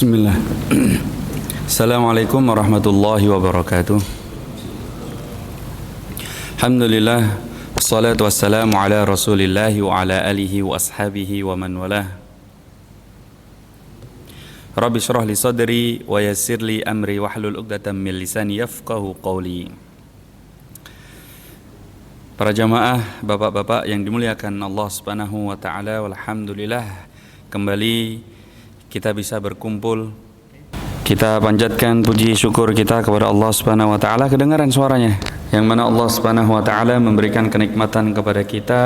Bismillah. Assalamualaikum warahmatullahi wabarakatuh. Alhamdulillah, wassalatu wassalamu ala rasulillahi wa ala alihi wa ashabihi wa man walah. Rabbi syrah li sadri wa yassir li amri wahlul 'uqdatam min lisani yafqahu qawli. Para jamaah, bapak-bapak yang dimuliakan Allah Subhanahu wa taala, walhamdulillah kembali kita bisa berkumpul. Kita panjatkan puji syukur kita kepada Allah Subhanahu wa taala. Kedengaran suaranya? Yang mana Allah Subhanahu wa taala memberikan kenikmatan kepada kita,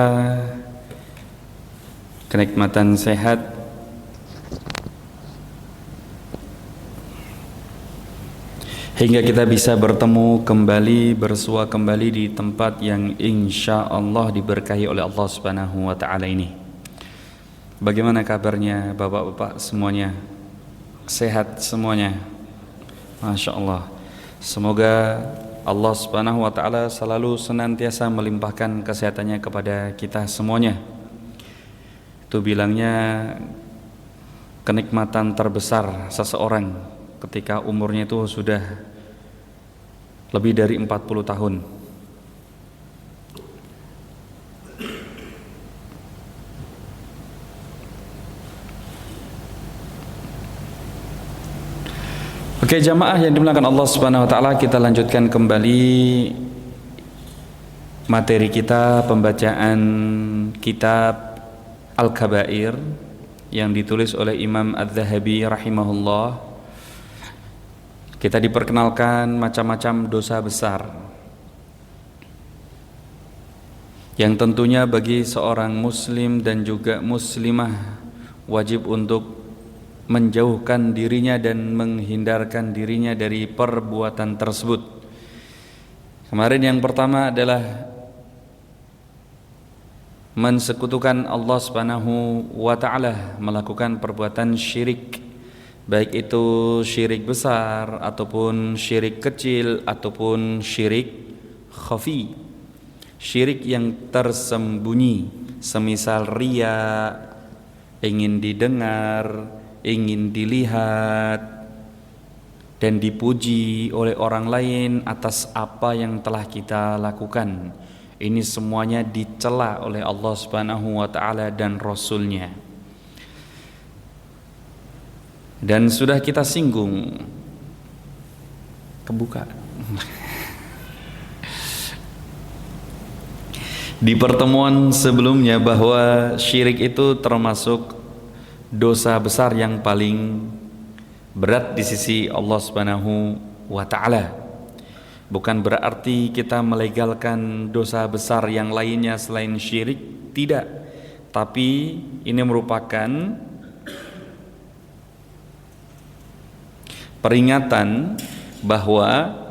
kenikmatan sehat, hingga kita bisa bertemu kembali, bersua kembali di tempat yang insya Allah diberkahi oleh Allah Subhanahu wa taala ini. Bagaimana kabarnya bapak-bapak semuanya? Sehat semuanya? Masya Allah. Semoga Allah Subhanahu wa taala selalu senantiasa melimpahkan kesehatannya kepada kita semuanya. Itu bilangnya kenikmatan terbesar seseorang ketika umurnya itu sudah lebih dari 40 tahun. Oke jamaah yang dimuliakan Allah Subhanahu wa taala, kita lanjutkan kembali materi kita, pembacaan kitab Al-Kabair yang ditulis oleh Imam Adz-Dzahabi rahimahullah. Kita diperkenalkan macam-macam dosa besar yang tentunya bagi seorang muslim dan juga muslimah wajib untuk menjauhkan dirinya dan menghindarkan dirinya dari perbuatan tersebut. Kemarin yang pertama adalah mensekutukan Allah Subhanahu wa taala, melakukan perbuatan syirik, baik itu syirik besar ataupun syirik kecil ataupun syirik khafi, syirik yang tersembunyi, semisal riya, ingin didengar, ingin dilihat dan dipuji oleh orang lain atas apa yang telah kita lakukan. Ini semuanya dicela oleh Allah Subhanahu wa taala dan Rasulnya. Dan sudah kita singgung, kebuka di pertemuan sebelumnya bahwa syirik itu termasuk dosa besar yang paling berat di sisi Allah Subhanahu wa taala. Bukan berarti kita melegalkan dosa besar yang lainnya selain syirik, tidak. Tapi ini merupakan peringatan bahwa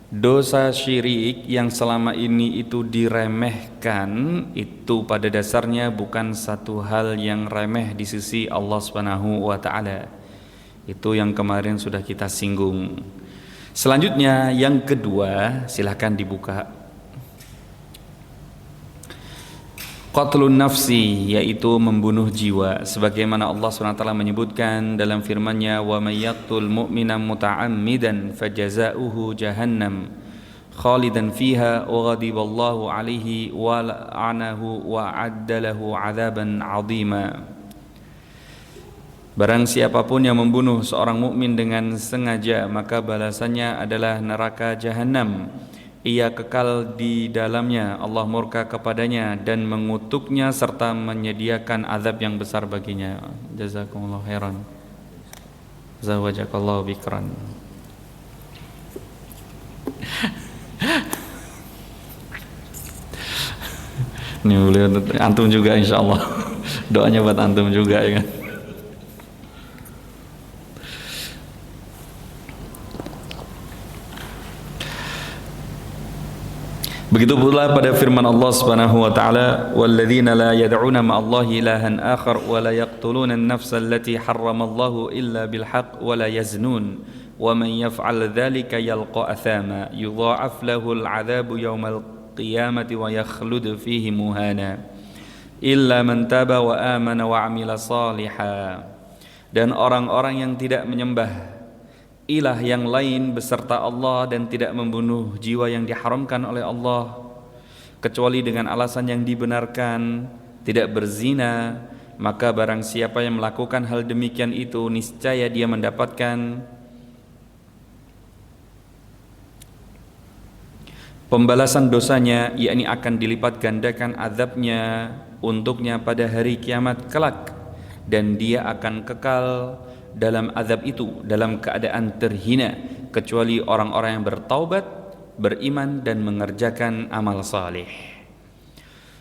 dosa syirik yang selama ini itu diremehkan, itu pada dasarnya bukan satu hal yang remeh di sisi Allah Subhanahu wa taala. Itu yang kemarin sudah kita singgung. Selanjutnya yang kedua, silahkan dibuka. Qatlun nafsi, yaitu membunuh jiwa, sebagaimana Allah SWT menyebutkan dalam firman-Nya, wa may yaqtul mu'mina muta'ammidan fajaza'uhu jahannam khalidan fiha wa ghadiballahu alaihi wa la'anahu wa addalahu 'adzaban 'azima. Barang siapapun yang membunuh seorang mukmin dengan sengaja, maka balasannya adalah neraka jahanam. Ia kekal di dalamnya, Allah murka kepadanya dan mengutuknya serta menyediakan azab yang besar baginya. Jazakumullah khairan. Zawajakallahu bikran. Ini beliau antum juga insyaallah. Doanya buat antum juga ya kan. Begitu pula pada firman Allah Subhanahu wa taala, walladzina la yad'una ma'allahi ilahan akhar wa la yaqtuluna an-nafsa allati harramallahu illa bil haqq wa la yaznun wa man yaf'al dzalika yalqa athama yudha'af lahu al-'adzabu yawmal qiyamati wa yakhlud fihi muhana illa man taba wa amana wa 'amila salihan dan orang-orang yang tidak menyembah ilah yang lain beserta Allah dan tidak membunuh jiwa yang diharamkan oleh Allah kecuali dengan alasan yang dibenarkan, tidak berzina, maka barang siapa yang melakukan hal demikian itu niscaya dia mendapatkan pembalasan dosanya, yakni akan dilipat gandakan azabnya untuknya pada hari kiamat kelak, dan dia akan kekal dalam azab itu dalam keadaan terhina kecuali orang-orang yang bertaubat, beriman dan mengerjakan amal saleh.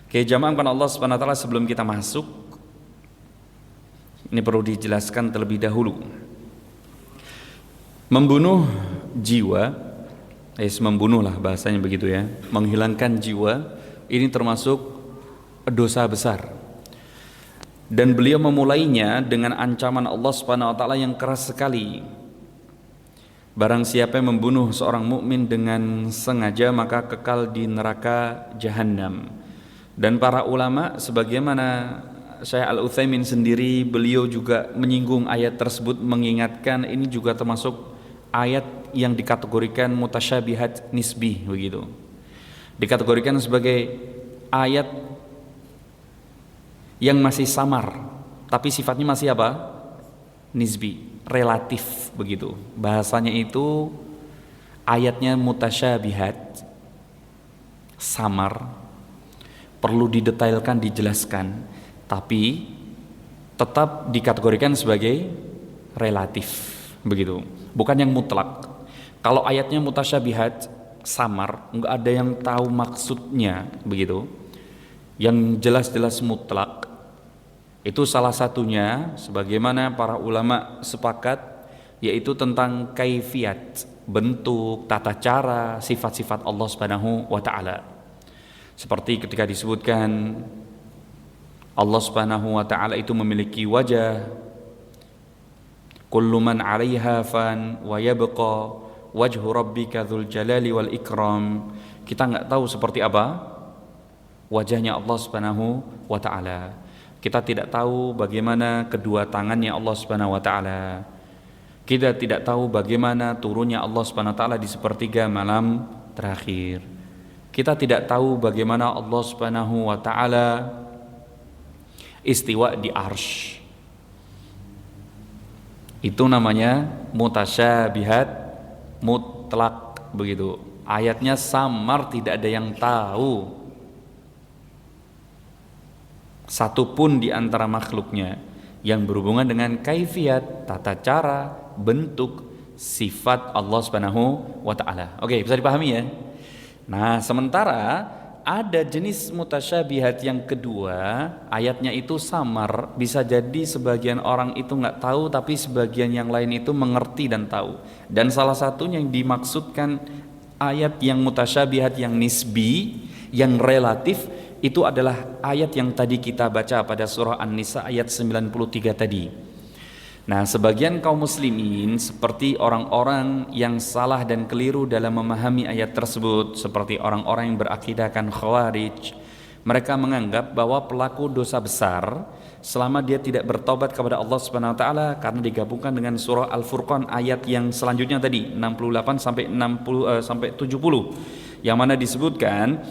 Oke, jamaah Allah Subhanahu wa taala, sebelum kita masuk ini perlu dijelaskan terlebih dahulu. Membunuh jiwa, membunuh lah bahasanya begitu ya, menghilangkan jiwa, ini termasuk dosa besar. Dan beliau memulainya dengan ancaman Allah Subhanahu wa taala yang keras sekali. Barang siapa yang membunuh seorang mukmin dengan sengaja maka kekal di neraka jahanam. Dan para ulama sebagaimana Syekh Al-Utsaimin sendiri, beliau juga menyinggung ayat tersebut, mengingatkan ini juga termasuk ayat yang dikategorikan mutasyabihat nisbi begitu. Dikategorikan sebagai ayat yang masih samar, tapi sifatnya masih apa? Nisbi, relatif begitu. Bahasanya itu ayatnya mutasyabihat, samar, perlu didetailkan, dijelaskan, tapi tetap dikategorikan sebagai relatif begitu, bukan yang mutlak. Kalau ayatnya mutasyabihat, samar, nggak ada yang tahu maksudnya begitu. Yang jelas-jelas mutlak itu salah satunya sebagaimana para ulama sepakat, yaitu tentang kaifiyat, bentuk, tata cara, sifat-sifat Allah Subhanahu wa taala. Seperti ketika disebutkan Allah Subhanahu wa taala itu memiliki wajah, kullu man 'alaiha fan wa yabqa wajhu rabbika dzul jalali wal ikram. Kita enggak tahu seperti apa wajahnya Allah Subhanahu wa taala. Kita tidak tahu bagaimana kedua tangannya Allah Subhanahu wa taala. Kita tidak tahu bagaimana turunnya Allah Subhanahu wa taala di sepertiga malam terakhir. Kita tidak tahu bagaimana Allah Subhanahu wa taala istiwa di arsy. Itu namanya mutasyabihat mutlak begitu. Ayatnya samar, tidak ada yang tahu satupun di antara makhluknya yang berhubungan dengan kaifiyat, tata cara, bentuk, sifat Allah Subhanahu wa taala. Oke, bisa dipahami ya? Nah, sementara ada jenis mutasyabihat yang kedua, ayatnya itu samar, bisa jadi sebagian orang itu nggak tahu tapi sebagian yang lain itu mengerti dan tahu. Dan salah satunya yang dimaksudkan ayat yang mutasyabihat yang nisbi, yang relatif, itu adalah ayat yang tadi kita baca pada surah An-Nisa ayat 93 tadi. Nah, sebagian kaum muslimin seperti orang-orang yang salah dan keliru dalam memahami ayat tersebut, seperti orang-orang yang berakidahkan Khawarij, mereka menganggap bahwa pelaku dosa besar selama dia tidak bertobat kepada Allah Subhanahu wa taala, karena digabungkan dengan surah Al-Furqan ayat yang selanjutnya tadi 68 sampai 70 yang mana disebutkan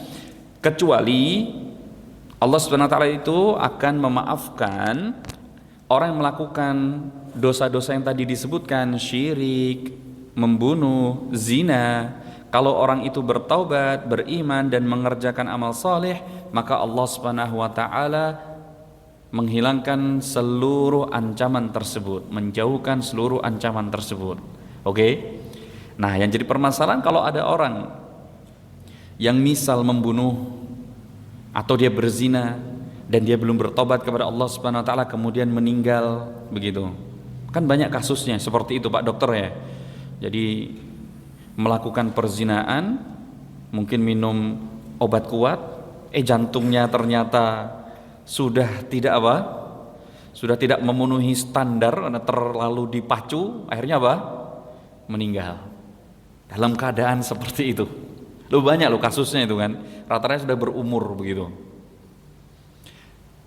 kecuali Allah Subhanahu wa taala itu akan memaafkan orang yang melakukan dosa-dosa yang tadi disebutkan, syirik, membunuh, zina. Kalau orang itu bertaubat, beriman dan mengerjakan amal soleh, maka Allah Subhanahu wa taala menghilangkan seluruh ancaman tersebut, menjauhkan seluruh ancaman tersebut. Oke? Nah, yang jadi permasalahan kalau ada orang yang misal membunuh atau dia berzina dan dia belum bertobat kepada Allah Subhanahu wa taala kemudian meninggal begitu. Kan banyak kasusnya seperti itu Pak Dokter ya. Jadi melakukan perzinaan, mungkin minum obat kuat, jantungnya ternyata sudah tidak apa? Sudah tidak memenuhi standar karena terlalu dipacu, akhirnya apa? Meninggal. Dalam keadaan seperti itu. Lu banyak lo kasusnya itu kan, rata-rata sudah berumur begitu.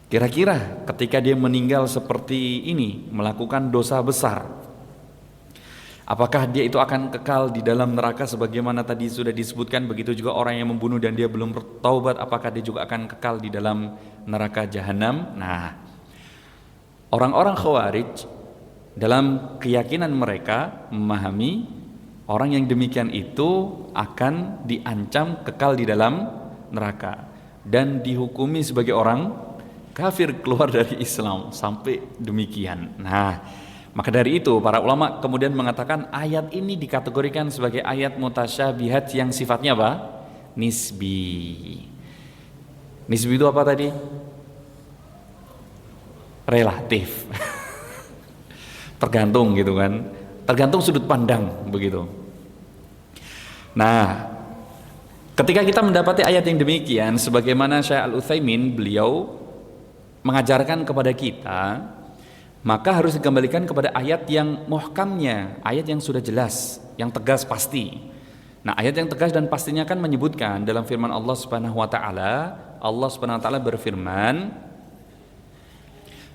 Kira-kira ketika dia meninggal seperti ini, melakukan dosa besar, apakah dia itu akan kekal di dalam neraka sebagaimana tadi sudah disebutkan? Begitu juga orang yang membunuh dan dia belum bertaubat, apakah dia juga akan kekal di dalam neraka jahanam? Nah, orang-orang Khawarij dalam keyakinan mereka memahami orang yang demikian itu akan diancam kekal di dalam neraka dan dihukumi sebagai orang kafir, keluar dari Islam, sampai demikian. Nah, maka dari itu para ulama kemudian mengatakan ayat ini dikategorikan sebagai ayat mutasyabihat yang sifatnya apa? Nisbi. Nisbi itu apa tadi? Relatif. Tergantung gitu kan. Tergantung sudut pandang begitu. Nah, ketika kita mendapati ayat yang demikian, sebagaimana Syekh Al-Utsaimin beliau mengajarkan kepada kita, maka harus dikembalikan kepada ayat yang muhkamnya, ayat yang sudah jelas, yang tegas pasti. Nah, ayat yang tegas dan pastinya kan menyebutkan dalam firman Allah Subhanahu wa taala, Allah Subhanahu wa taala berfirman,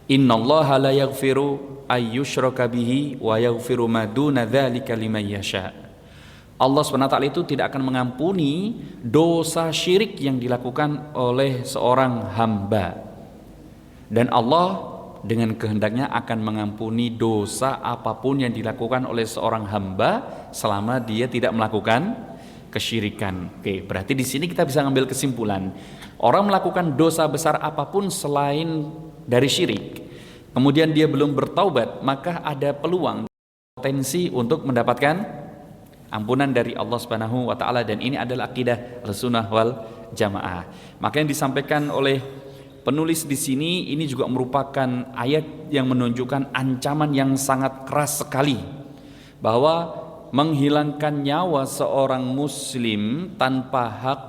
"Innallaha la yaghfiru ayyushraka bihi wa yaghfiru ma duna dzalika liman yasha." Allah Subhanahu wa taala itu tidak akan mengampuni dosa syirik yang dilakukan oleh seorang hamba. Dan Allah dengan kehendaknya akan mengampuni dosa apapun yang dilakukan oleh seorang hamba selama dia tidak melakukan kesyirikan. Oke, berarti di sini kita bisa ngambil kesimpulan, orang melakukan dosa besar apapun selain dari syirik, kemudian dia belum bertaubat, maka ada peluang, potensi untuk mendapatkan ampunan dari Allah Subhanahu wa taala, dan ini adalah akidah Ahlussunnah wal Jamaah. Maka yang disampaikan oleh penulis di sini ini juga merupakan ayat yang menunjukkan ancaman yang sangat keras sekali, bahwa menghilangkan nyawa seorang muslim tanpa hak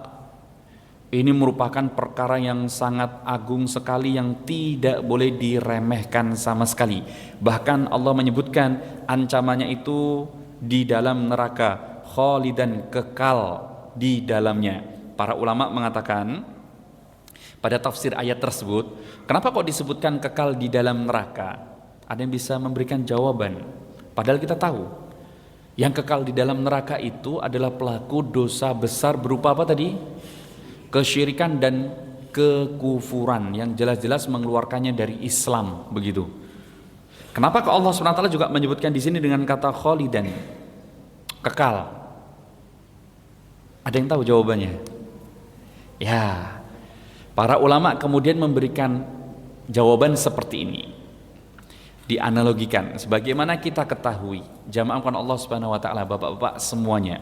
ini merupakan perkara yang sangat agung sekali, yang tidak boleh diremehkan sama sekali. Bahkan Allah menyebutkan ancamannya itu di dalam neraka, khalidan, kekal di dalamnya. Para ulama mengatakan pada tafsir ayat tersebut, kenapa kok disebutkan kekal di dalam neraka? Ada yang bisa memberikan jawaban? Padahal kita tahu, yang kekal di dalam neraka itu adalah pelaku dosa besar berupa apa tadi? Kesyirikan dan kekufuran yang jelas-jelas mengeluarkannya dari Islam, begitu. Kenapa kok Allah SWT juga menyebutkan di sini dengan kata khalidan, kekal? Ada yang tahu jawabannya? Ya, para ulama kemudian memberikan jawaban seperti ini. Dianalogikan sebagaimana kita ketahui, jamaah Allah Subhanahu wa taala, Bapak-bapak semuanya,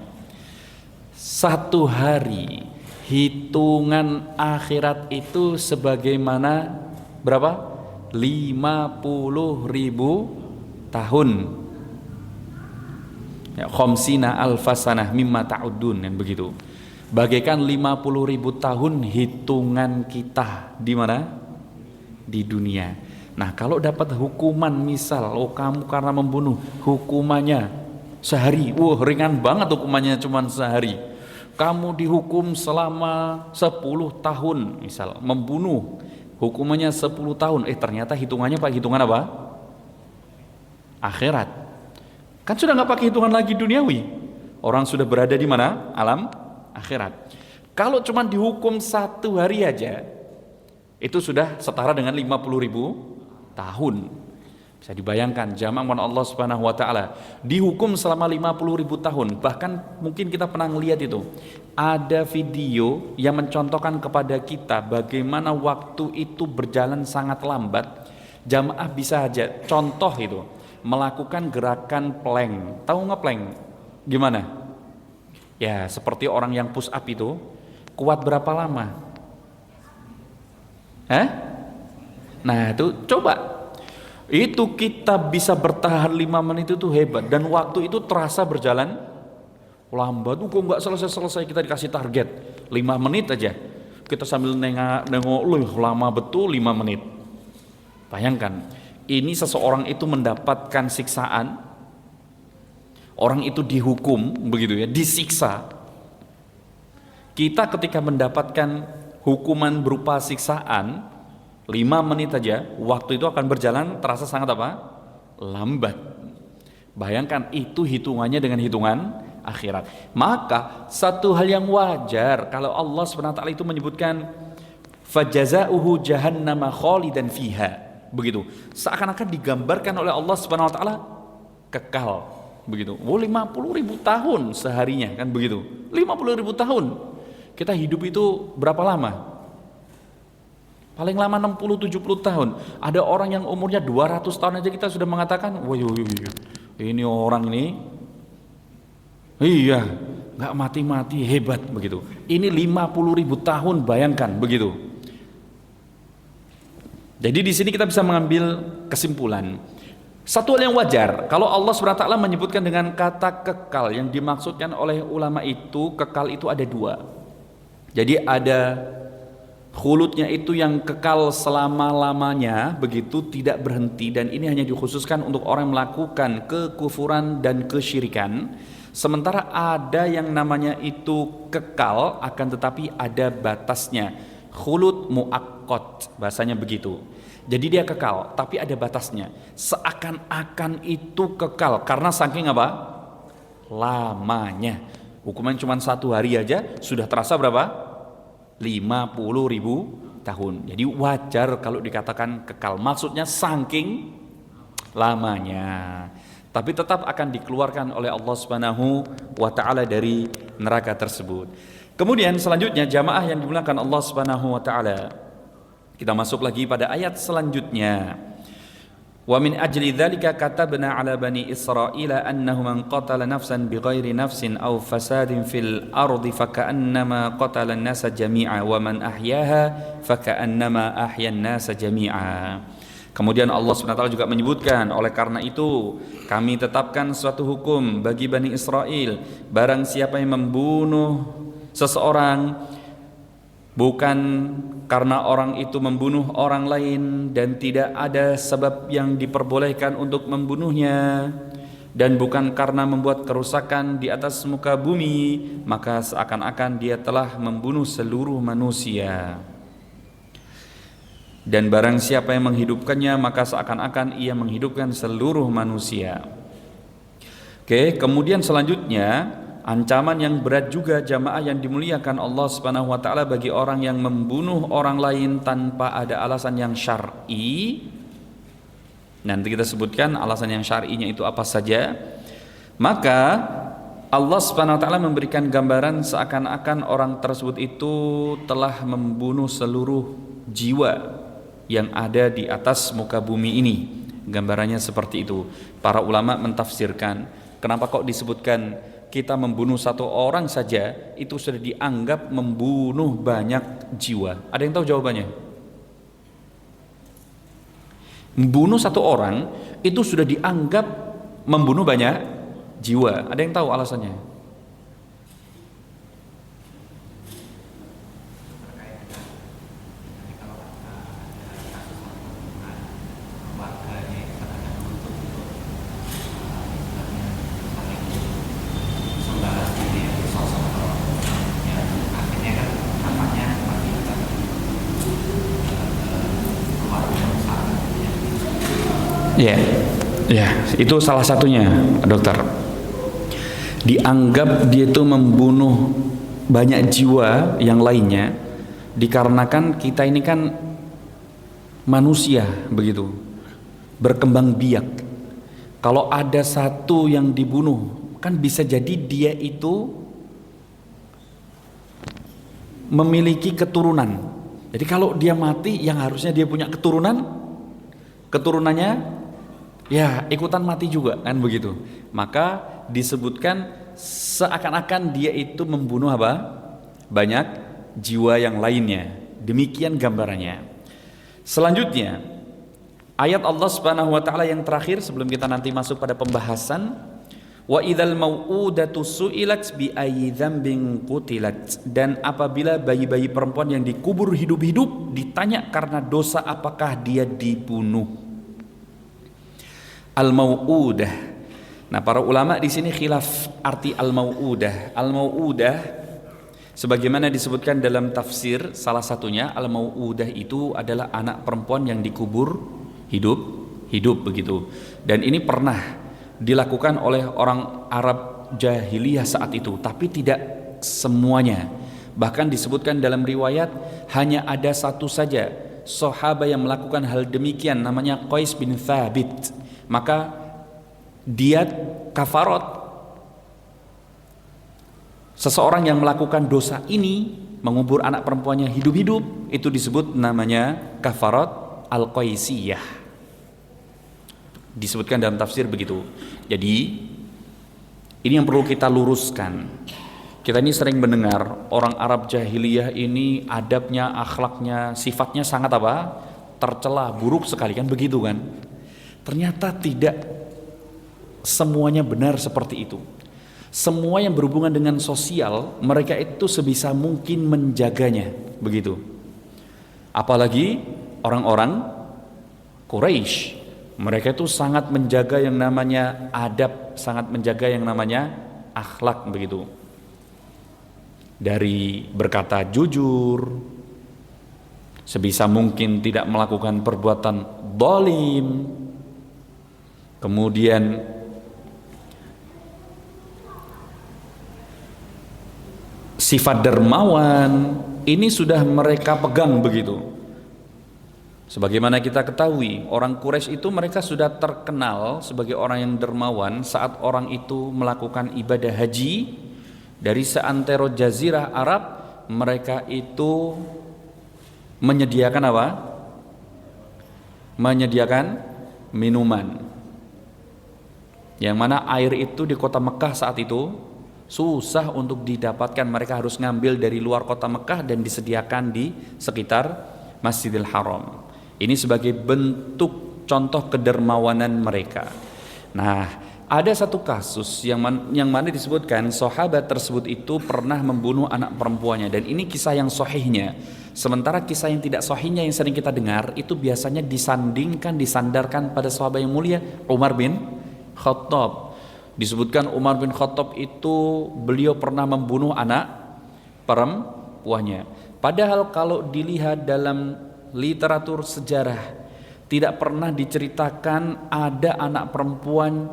satu hari hitungan akhirat itu sebagaimana berapa? 50.000 tahun. Ya, khamsina alfasanah mimma ta'udun, dan begitu. Bagaikan 50.000 tahun hitungan kita di mana? Di dunia. Nah, kalau dapat hukuman, misal kamu karena membunuh, hukumannya sehari. Ringan banget hukumannya, cuma sehari. Kamu dihukum selama 10 tahun, misal membunuh, hukumannya 10 tahun. Ternyata hitungannya pakai hitungan apa? Akhirat. Kan sudah nggak pakai hitungan lagi duniawi. Orang sudah berada di mana? Alam akhirat. Kalau cuma dihukum 1 hari aja, itu sudah setara dengan 50.000 tahun. Bisa dibayangkan, jamaah Allah Subhanahu wa taala dihukum selama 50.000 tahun. Bahkan mungkin kita pernah lihat itu. Ada video yang mencontohkan kepada kita bagaimana waktu itu berjalan sangat lambat. Jamaah bisa aja contoh itu, melakukan gerakan plank. Tahu nggak plank? Gimana? Ya, seperti orang yang push up itu, kuat berapa lama? Nah, itu coba. Itu kita bisa bertahan 5 menit itu hebat, dan waktu itu terasa berjalan lambat. Kok nggak selesai-selesai, kita dikasih target 5 menit aja. Kita sambil nengok, lama betul 5 menit. Bayangkan, ini seseorang itu mendapatkan siksaan. Orang itu dihukum begitu ya, disiksa. Kita ketika mendapatkan hukuman berupa siksaan 5 menit aja, waktu itu akan berjalan terasa sangat apa? Lambat. Bayangkan itu hitungannya dengan hitungan akhirat. Maka satu hal yang wajar kalau Allah SWT itu menyebutkan fajazauhu jahannama khalidan fiha, begitu. Seakan-akan digambarkan oleh Allah SWT kekal, begitu. 50.000 tahun seharinya, kan begitu. 50.000 tahun. Kita hidup itu berapa lama? Paling lama 60-70 tahun. Ada orang yang umurnya 200 tahun aja kita sudah mengatakan, wah ini orang ini iya nggak mati-mati, hebat, begitu. Ini 50.000 tahun, bayangkan, begitu. Jadi di sini kita bisa mengambil kesimpulan. Satu hal yang wajar, kalau Allah SWT menyebutkan dengan kata kekal, yang dimaksudkan oleh ulama itu, kekal itu ada dua. Jadi ada khuludnya itu yang kekal selama-lamanya, begitu, tidak berhenti, dan ini hanya dikhususkan untuk orang yang melakukan kekufuran dan kesyirikan. Sementara ada yang namanya itu kekal, akan tetapi ada batasnya. Khulud muakkad, bahasanya begitu. Jadi dia kekal, tapi ada batasnya. Seakan-akan itu kekal, karena saking apa? Lamanya. Hukuman cuma 1 hari aja, sudah terasa berapa? 50.000 tahun. Jadi wajar kalau dikatakan kekal. Maksudnya saking lamanya. Tapi tetap akan dikeluarkan oleh Allah Subhanahu wa taala dari neraka tersebut. Kemudian selanjutnya jamaah yang dimuliakan Allah Subhanahu wa taala. Kita masuk lagi pada ayat selanjutnya. Wa min ajli dzalika katabna 'ala bani Israila annahu man qatala nafsan bighairi nafsin aw fasadin fil ardi faka'annama qatala an-nasa jami'a wa man ahyaha faka'annama ahya an-nasa jami'a. Kemudian Allah SWT juga menyebutkan, oleh karena itu kami tetapkan suatu hukum bagi Bani Israel, barang siapa yang membunuh seseorang bukan karena orang itu membunuh orang lain dan tidak ada sebab yang diperbolehkan untuk membunuhnya, dan bukan karena membuat kerusakan di atas muka bumi, maka seakan-akan dia telah membunuh seluruh manusia. Dan barang siapa yang menghidupkannya, maka seakan-akan ia menghidupkan seluruh manusia. Oke, kemudian selanjutnya ancaman yang berat juga jamaah yang dimuliakan Allah Subhanahu wa taala bagi orang yang membunuh orang lain tanpa ada alasan yang syar'i. Nanti kita sebutkan alasan yang syar'inya itu apa saja. Maka Allah Subhanahu wa taala memberikan gambaran seakan-akan orang tersebut itu telah membunuh seluruh jiwa yang ada di atas muka bumi ini. Gambarannya seperti itu. Para ulama mentafsirkan, kenapa kok disebutkan kita membunuh satu orang saja itu sudah dianggap membunuh banyak jiwa? Ada yang tahu jawabannya? Membunuh satu orang itu sudah dianggap membunuh banyak jiwa. Ada yang tahu alasannya? Ya, itu salah satunya, dokter. Dianggap dia itu membunuh banyak jiwa yang lainnya dikarenakan kita ini kan manusia, begitu, berkembang biak. Kalau ada satu yang dibunuh, kan bisa jadi dia itu memiliki keturunan. Jadi kalau dia mati, yang harusnya dia punya keturunannya ya ikutan mati juga, kan begitu. Maka disebutkan seakan-akan dia itu membunuh apa? Banyak jiwa yang lainnya. Demikian gambarannya. Selanjutnya ayat Allah Subhanahu wa taala yang terakhir sebelum kita nanti masuk pada pembahasan, wa idzal mau'udatu su'ilat bi ayyi dzambin qutilat, dan apabila bayi-bayi perempuan yang dikubur hidup-hidup ditanya karena dosa apakah dia dibunuh. Al-mau'udah. Nah, para ulama di sini khilaf arti al-mau'udah. Al-mau'udah Sebagaimana disebutkan dalam tafsir, salah satunya al-mau'udah itu adalah anak perempuan yang dikubur hidup begitu. Dan ini pernah dilakukan oleh orang Arab jahiliyah saat itu, tapi tidak semuanya. Bahkan disebutkan dalam riwayat hanya ada satu saja sahabat yang melakukan hal demikian, namanya Qais bin Thabit. Maka dia kafarat. Seseorang yang melakukan dosa ini, mengubur anak perempuannya hidup-hidup, itu disebut namanya kafarat al-qaisiyah. Disebutkan dalam tafsir begitu. Jadi ini yang perlu kita luruskan. Kita ini sering mendengar orang Arab jahiliyah ini adabnya, akhlaknya, sifatnya sangat apa? Tercela, buruk sekali, kan begitu kan? Ternyata tidak semuanya benar seperti itu. Semua yang berhubungan dengan sosial, mereka itu sebisa mungkin menjaganya, begitu. Apalagi orang-orang Quraisy, mereka itu sangat menjaga yang namanya adab, sangat menjaga yang namanya akhlak, begitu. Dari berkata jujur, sebisa mungkin tidak melakukan perbuatan zalim, kemudian sifat dermawan, ini sudah mereka pegang begitu. Sebagaimana kita ketahui, orang Quraisy itu mereka sudah terkenal sebagai orang yang dermawan saat orang itu melakukan ibadah haji dari seantero jazirah Arab. Mereka itu menyediakan apa? Menyediakan minuman, yang mana air itu di kota Mekah saat itu susah untuk didapatkan. Mereka harus ngambil dari luar kota Mekah dan disediakan di sekitar Masjidil Haram. Ini sebagai bentuk contoh kedermawanan mereka. Nah, ada satu kasus yang mana disebutkan sahabat tersebut itu pernah membunuh anak perempuannya, dan ini kisah yang sahihnya. Sementara kisah yang tidak sahihnya yang sering kita dengar itu biasanya disandarkan pada sahabat yang mulia Umar bin Khattab. Disebutkan Umar bin Khattab itu beliau pernah membunuh anak perempuannya. Padahal kalau dilihat dalam literatur sejarah, tidak pernah diceritakan ada anak perempuan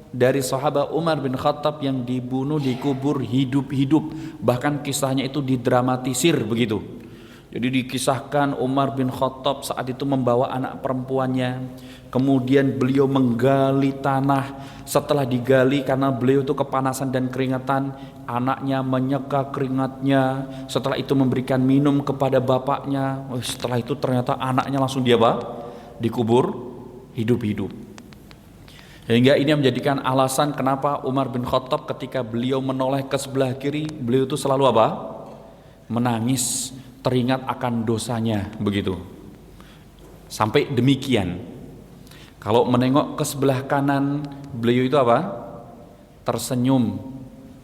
dari sahabat Umar bin Khattab yang dibunuh, dikubur hidup-hidup. Bahkan kisahnya itu didramatisir begitu. Jadi dikisahkan Umar bin Khattab saat itu membawa anak perempuannya, kemudian beliau menggali tanah. Setelah digali, karena beliau itu kepanasan dan keringatan, anaknya menyeka keringatnya. Setelah itu memberikan minum kepada bapaknya. Setelah itu ternyata anaknya langsung dikubur hidup-hidup. Hingga ini menjadikan alasan kenapa Umar bin Khattab ketika beliau menoleh ke sebelah kiri, beliau itu selalu apa? Menangis, teringat akan dosanya, begitu. Sampai demikian, kalau menengok ke sebelah kanan, beliau itu apa? Tersenyum.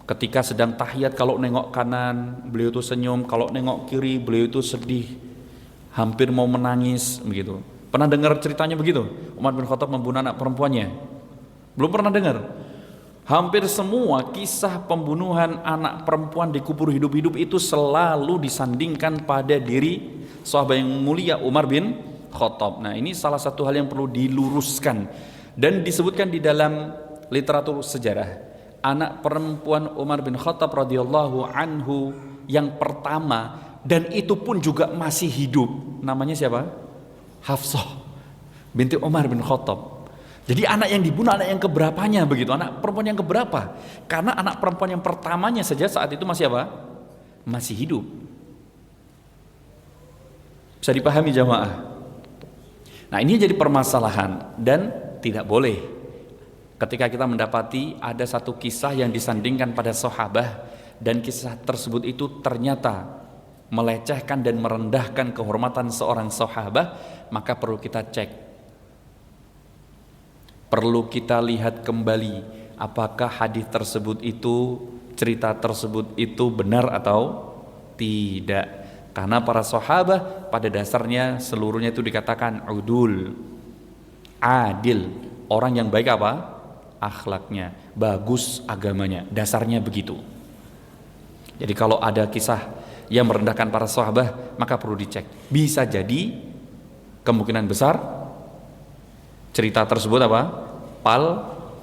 Ketika sedang tahiyat, kalau nengok kanan, beliau itu senyum. Kalau nengok kiri, beliau itu sedih, hampir mau menangis, begitu. Pernah dengar ceritanya begitu? Umar bin Khattab membunuh anak perempuannya? Belum pernah dengar? Hampir semua kisah pembunuhan anak perempuan dikubur hidup-hidup itu selalu disandingkan pada diri sahabat yang mulia Umar bin Khattab. Nah, ini salah satu hal yang perlu diluruskan dan disebutkan di dalam literatur sejarah. Anak perempuan Umar bin Khattab radhiyallahu anhu yang pertama, dan itu pun juga masih hidup, namanya siapa? Hafsah binti Umar bin Khattab. Jadi anak yang dibunuh anak yang keberapanya begitu? Anak perempuan yang keberapa? Karena anak perempuan yang pertamanya saja saat itu masih apa? Masih hidup. Bisa dipahami jamaah? Nah, ini jadi permasalahan dan tidak boleh ketika kita mendapati ada satu kisah yang disandingkan pada sahabat dan kisah tersebut itu ternyata melecehkan dan merendahkan kehormatan seorang sahabat, maka perlu kita cek. Perlu kita lihat kembali apakah hadis tersebut itu, cerita tersebut itu benar atau tidak. Karena para sahabat pada dasarnya seluruhnya itu dikatakan udul, adil, orang yang baik apa? Akhlaknya, bagus agamanya, dasarnya begitu. Jadi kalau ada kisah yang merendahkan para sahabat, maka perlu dicek. Bisa jadi kemungkinan besar cerita tersebut apa?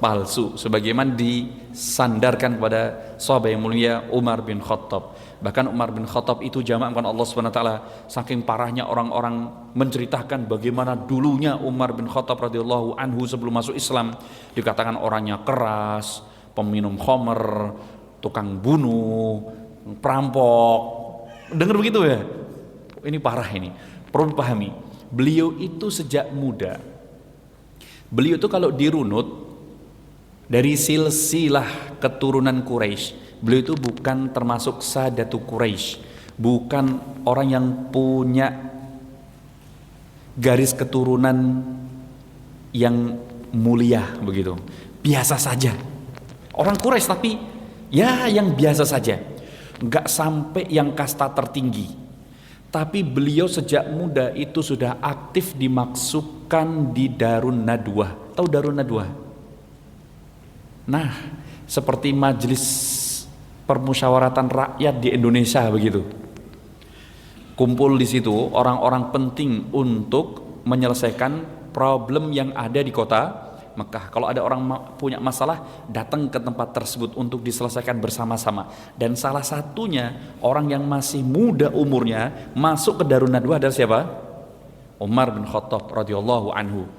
Palsu, sebagaimana disandarkan kepada sahabat yang mulia Umar bin Khattab. Bahkan Umar bin Khattab itu jamaahkan Allah Subhanahu wa taala, saking parahnya orang-orang menceritakan bagaimana dulunya Umar bin Khattab radhiyallahu anhu sebelum masuk Islam, dikatakan orangnya keras, peminum khamr, tukang bunuh, perampok. Dengar begitu ya? Ini parah ini. Perlu dipahami. Beliau itu sejak muda, beliau itu kalau dirunut dari silsilah keturunan Quraisy, beliau itu bukan termasuk sadatu Quraisy, bukan orang yang punya garis keturunan yang mulia begitu. Biasa saja. Orang Quraisy tapi ya yang biasa saja. Enggak sampai yang kasta tertinggi. Tapi beliau sejak muda itu sudah aktif dimasukkan di Darun Nadwah. Tahu Darun Nadwah? Nah, seperti majelis permusyawaratan rakyat di Indonesia begitu. Kumpul di situ orang-orang penting untuk menyelesaikan problem yang ada di kota Mekah. Kalau ada orang punya masalah, datang ke tempat tersebut untuk diselesaikan bersama-sama. Dan salah satunya orang yang masih muda umurnya masuk ke Darun Nadwah adalah siapa? Umar bin Khattab radhiyallahu anhu.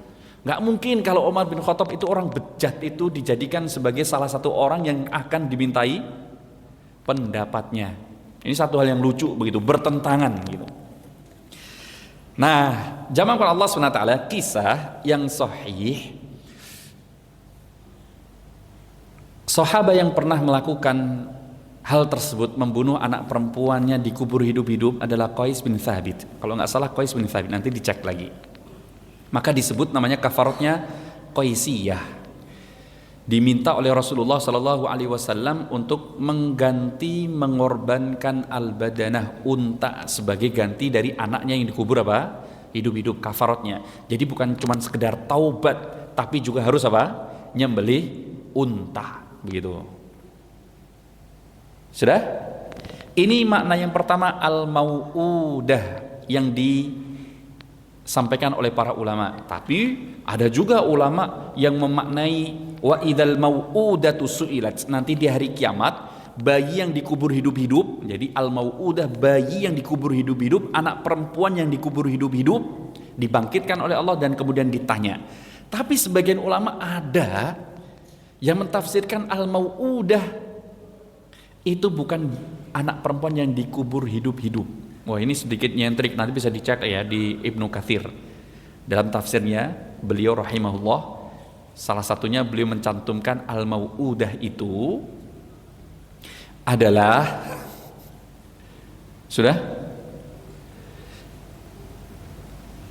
Nggak mungkin kalau Umar bin Khattab itu orang bejat itu dijadikan sebagai salah satu orang yang akan dimintai pendapatnya. Ini satu hal yang lucu begitu, bertentangan gitu. Nah, jamaah Allah SWT, kisah yang sahih, sahabat yang pernah melakukan hal tersebut, membunuh anak perempuannya dikubur hidup-hidup adalah Qais bin Thabit. Kalau nggak salah Qais bin Thabit, nanti dicek lagi. Maka disebut namanya kafaratnya Qaisiyah. Diminta oleh Rasulullah Sallallahu Alaihi Wasallam untuk mengganti, mengorbankan al-badanah, unta, sebagai ganti dari anaknya yang dikubur apa? Hidup-hidup, kafaratnya. Jadi bukan cuma sekedar taubat, tapi juga harus apa? Nyembelih unta, begitu. Sudah? Ini makna yang pertama, al-mau'udah, yang disampaikan oleh para ulama. Tapi ada juga ulama yang memaknai wa idzal mau'udatu su'ilat, nanti di hari kiamat bayi yang dikubur hidup-hidup. Jadi al-mau'udah, bayi yang dikubur hidup-hidup, anak perempuan yang dikubur hidup-hidup, dibangkitkan oleh Allah dan kemudian ditanya. Tapi sebagian ulama ada yang mentafsirkan al-mau'udah itu bukan anak perempuan yang dikubur hidup-hidup. Wah, ini sedikit nyentrik, nanti bisa dicek ya di Ibnu Katsir. Dalam tafsirnya beliau rahimahullah, salah satunya beliau mencantumkan al-mau'udah itu adalah sudah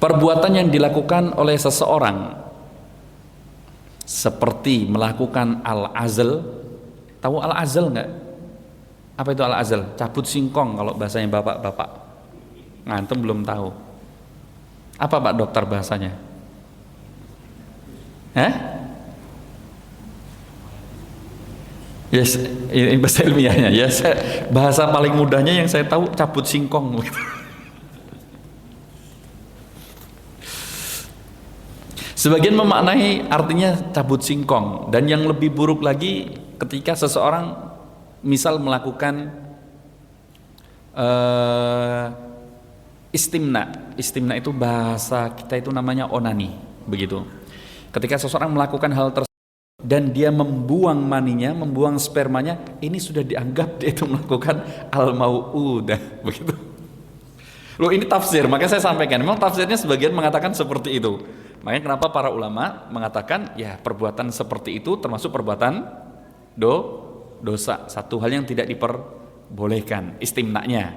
perbuatan yang dilakukan oleh seseorang seperti melakukan al-azl. Tahu al-azl enggak? Apa itu al-azl? Cabut singkong kalau bahasanya bapak-bapak. Ngantem belum tahu. Apa Pak Dokter bahasanya? Hah? Yes, ini bahasa ilmiahnya. Ya, bahasa paling mudahnya yang saya tahu cabut singkong. Sebagian memaknai artinya cabut singkong, dan yang lebih buruk lagi ketika seseorang misal melakukan istimna. Istimna itu bahasa kita itu namanya onani, begitu. Ketika seseorang melakukan hal tersebut dan dia membuang maninya, membuang spermanya, ini sudah dianggap dia itu melakukan al-mau'udah, begitu. Loh, ini tafsir, makanya saya sampaikan. Memang tafsirnya sebagian mengatakan seperti itu. Makanya kenapa para ulama mengatakan ya perbuatan seperti itu termasuk perbuatan dosa, satu hal yang tidak diperbolehkan, istimnanya,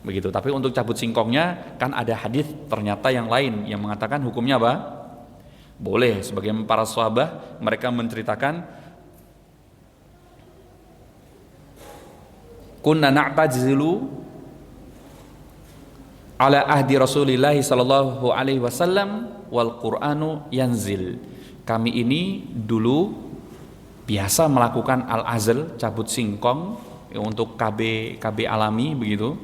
begitu. Tapi untuk cabut singkongnya kan ada hadis ternyata yang lain yang mengatakan hukumnya apa? Boleh. Sebagian para sahabat mereka menceritakan kunna na'tazilu ala ahdi Rasulillah sallallahu alaihi wasallam wal Qur'anu yanzil. Kami ini dulu biasa melakukan al-azl, cabut singkong, untuk KB alami begitu.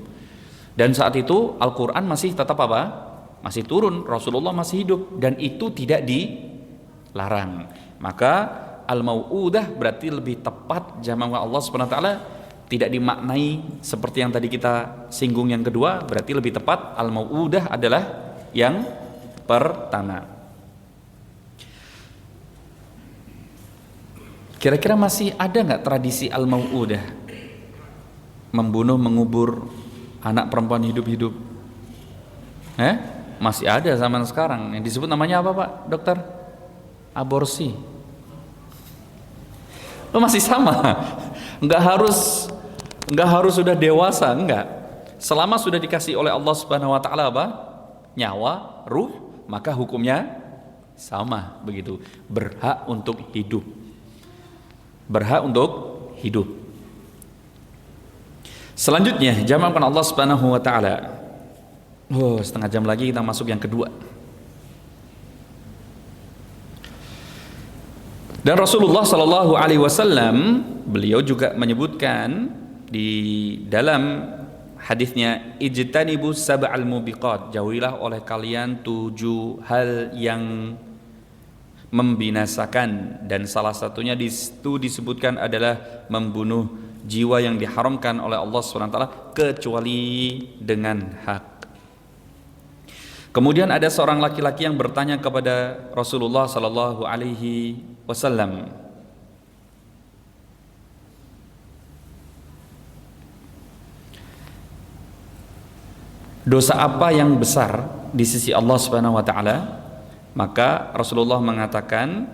Dan saat itu Al-Qur'an masih tetap apa? Masih turun, Rasulullah masih hidup dan itu tidak dilarang. Maka al-mau'udah berarti lebih tepat jamaah Allah Subhanahu wa taala, tidak dimaknai seperti yang tadi kita singgung yang kedua, berarti lebih tepat al-mau'udah adalah yang pertama. Kira-kira masih ada nggak tradisi al-mau'udah? Membunuh, mengubur anak perempuan hidup-hidup? Masih ada zaman sekarang. Yang disebut namanya apa Pak Dokter? Aborsi. Masih sama. Nggak harus sudah dewasa, enggak. Selama sudah dikasih oleh Allah Subhanahu wa taala apa? Nyawa, ruh, maka hukumnya sama begitu. Berhak untuk hidup. Berhak untuk hidup. Selanjutnya jamaah Allah Subhanahu wa taala. Setengah jam lagi kita masuk yang kedua. Dan Rasulullah sallallahu alaihi wasallam beliau juga menyebutkan di dalam hadisnya, ijtanibus sab'al mubiqat, jauhilah oleh kalian 7 hal yang membinasakan, dan salah satunya di situ disebutkan adalah membunuh jiwa yang diharamkan oleh Allah SWT kecuali dengan hak. Kemudian ada seorang laki-laki yang bertanya kepada Rasulullah sallallahu alaihi wasallam, dosa apa yang besar di sisi Allah Subhanahu wa taala? Maka Rasulullah mengatakan,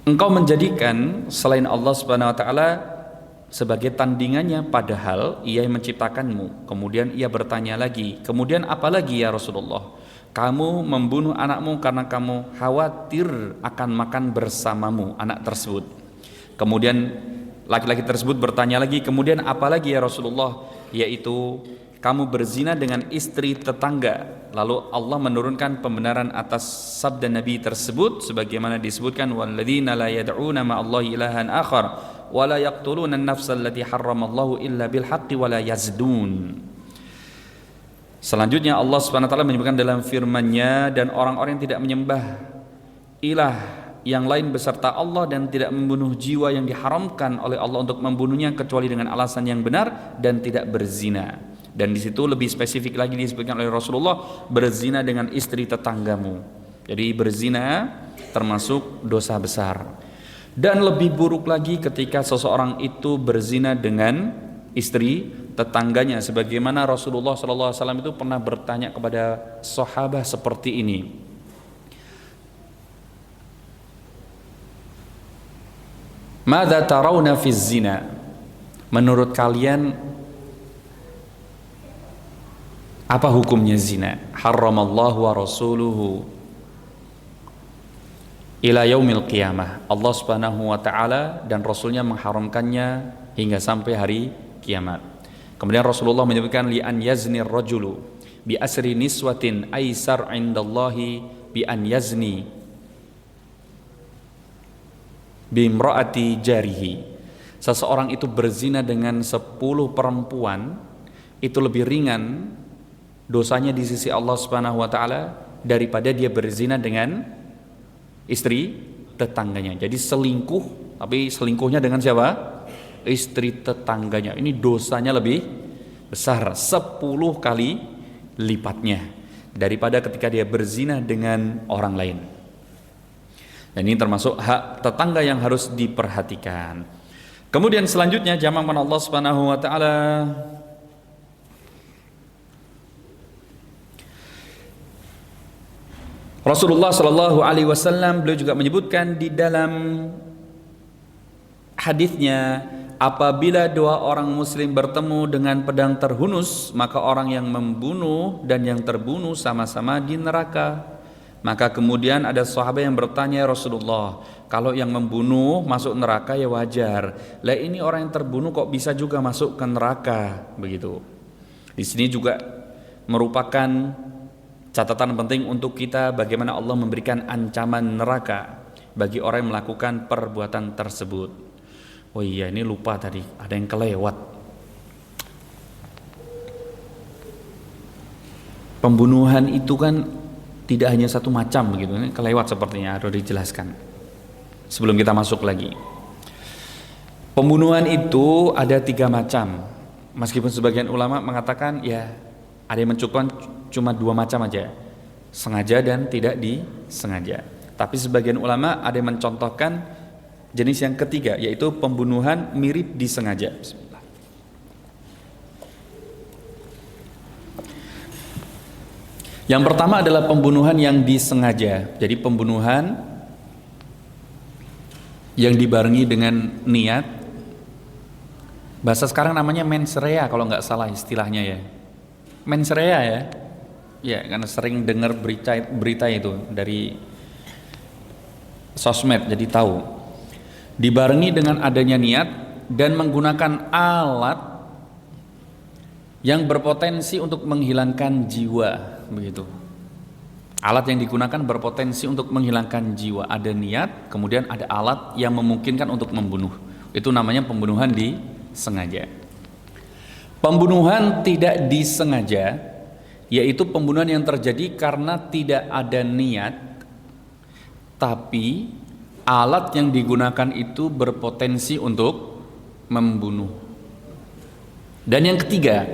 engkau menjadikan selain Allah Subhanahu wa taala sebagai tandingannya padahal ia yang menciptakanmu. Kemudian ia bertanya lagi, kemudian apa lagi ya Rasulullah? Kamu membunuh anakmu karena kamu khawatir akan makan bersamamu anak tersebut. Kemudian laki-laki tersebut bertanya lagi, kemudian apa lagi ya Rasulullah? Yaitu kamu berzina dengan istri tetangga. Lalu Allah menurunkan pembenaran atas sabda Nabi tersebut sebagaimana disebutkan, walladzina la yad'una ma'allahi ilahan akhar wa la yaqtuluna an-nafsa allati harramallahu illa bil haqqi wa la yazdun. Selanjutnya Allah Subhanahu wa taala menyebutkan dalam firman-Nya, dan orang-orang yang tidak menyembah ilah yang lain beserta Allah dan tidak membunuh jiwa yang diharamkan oleh Allah untuk membunuhnya kecuali dengan alasan yang benar dan tidak berzina. Dan di situ lebih spesifik lagi disebutkan oleh Rasulullah, berzina dengan istri tetanggamu. Jadi berzina termasuk dosa besar. Dan lebih buruk lagi ketika seseorang itu berzina dengan istri tetangganya, sebagaimana Rasulullah SAW itu pernah bertanya kepada sahabat seperti ini, madza tarawna fi zina? Menurut kalian apa hukumnya zina? Harramallahu wa rasuluhu ila yaumil qiyamah. Allah Subhanahu wa taala dan Rasulnya mengharamkannya hingga sampai hari kiamat. Kemudian Rasulullah menyebutkan, li an yazni ar-rajulu bi asri niswatin aisar indallahi bi an yazni bi imraati jarihi. Seseorang itu berzina dengan 10 perempuan itu lebih ringan dosanya di sisi Allah Subhanahu wa taala daripada dia berzina dengan istri tetangganya. Jadi selingkuh, tapi selingkuhnya dengan siapa? Istri tetangganya. Ini dosanya lebih besar 10 kali lipatnya daripada ketika dia berzina dengan orang lain. Dan ini termasuk hak tetangga yang harus diperhatikan. Kemudian selanjutnya jamaah Allah Subhanahu wa taala, Rasulullah sallallahu alaihi wasallam beliau juga menyebutkan di dalam hadisnya, apabila 2 orang muslim bertemu dengan pedang terhunus, maka orang yang membunuh dan yang terbunuh sama-sama di neraka. Maka kemudian ada sahabat yang bertanya, ya Rasulullah, kalau yang membunuh masuk neraka ya wajar. Lah ini orang yang terbunuh kok bisa juga masuk ke neraka begitu. Di sini juga merupakan catatan penting untuk kita bagaimana Allah memberikan ancaman neraka. bagi orang yang melakukan perbuatan tersebut. Oh iya, ini lupa tadi, ada yang kelewat. Pembunuhan itu kan tidak hanya satu macam begitu, ini kelewat sepertinya, harus dijelaskan sebelum kita masuk lagi. Pembunuhan itu ada 3 macam. Meskipun sebagian ulama mengatakan ya ada yang mencukupkan cuma 2 macam aja, sengaja dan tidak disengaja. Tapi sebagian ulama ada yang mencontohkan jenis yang ketiga, yaitu pembunuhan mirip disengaja. Bismillah. Yang pertama adalah pembunuhan yang disengaja. Jadi pembunuhan yang dibarengi dengan niat. Bahasa sekarang namanya mens rea kalau nggak salah istilahnya ya. Mens rea ya. Ya, karena sering dengar berita itu dari sosmed, jadi tahu. Dibarengi dengan adanya niat dan menggunakan alat yang berpotensi untuk menghilangkan jiwa, begitu. Alat yang digunakan berpotensi untuk menghilangkan jiwa. Ada niat, kemudian ada alat yang memungkinkan untuk membunuh. Itu namanya pembunuhan disengaja. Pembunuhan tidak disengaja, yaitu pembunuhan yang terjadi karena tidak ada niat, tapi alat yang digunakan itu berpotensi untuk membunuh. Dan yang ketiga,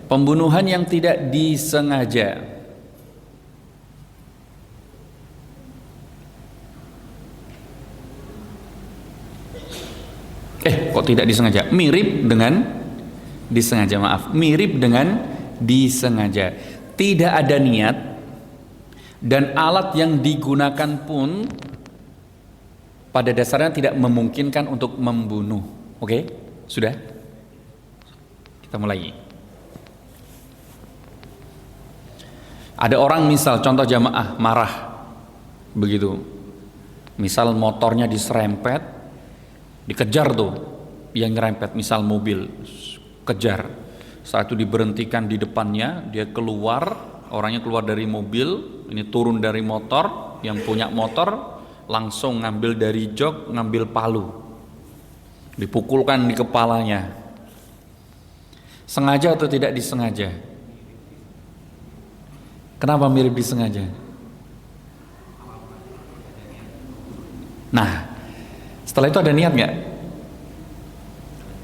pembunuhan yang tidak disengaja. Kok tidak disengaja? Mirip dengan disengaja, maaf. Mirip dengan disengaja. Tidak ada niat dan alat yang digunakan pun pada dasarnya tidak memungkinkan untuk membunuh. Oke? Sudah? Kita mulai. Ada orang misal, contoh jamaah marah, begitu. Misal motornya diserempet, dikejar tuh, yang nyerempet, misal mobil, kejar. Saat itu diberhentikan di depannya, dia keluar, orangnya keluar dari mobil, ini turun dari motor, yang punya motor langsung ngambil dari jok, ngambil palu, dipukulkan di kepalanya. Sengaja atau tidak disengaja? Kenapa mirip disengaja? Nah, setelah itu ada niat nggak?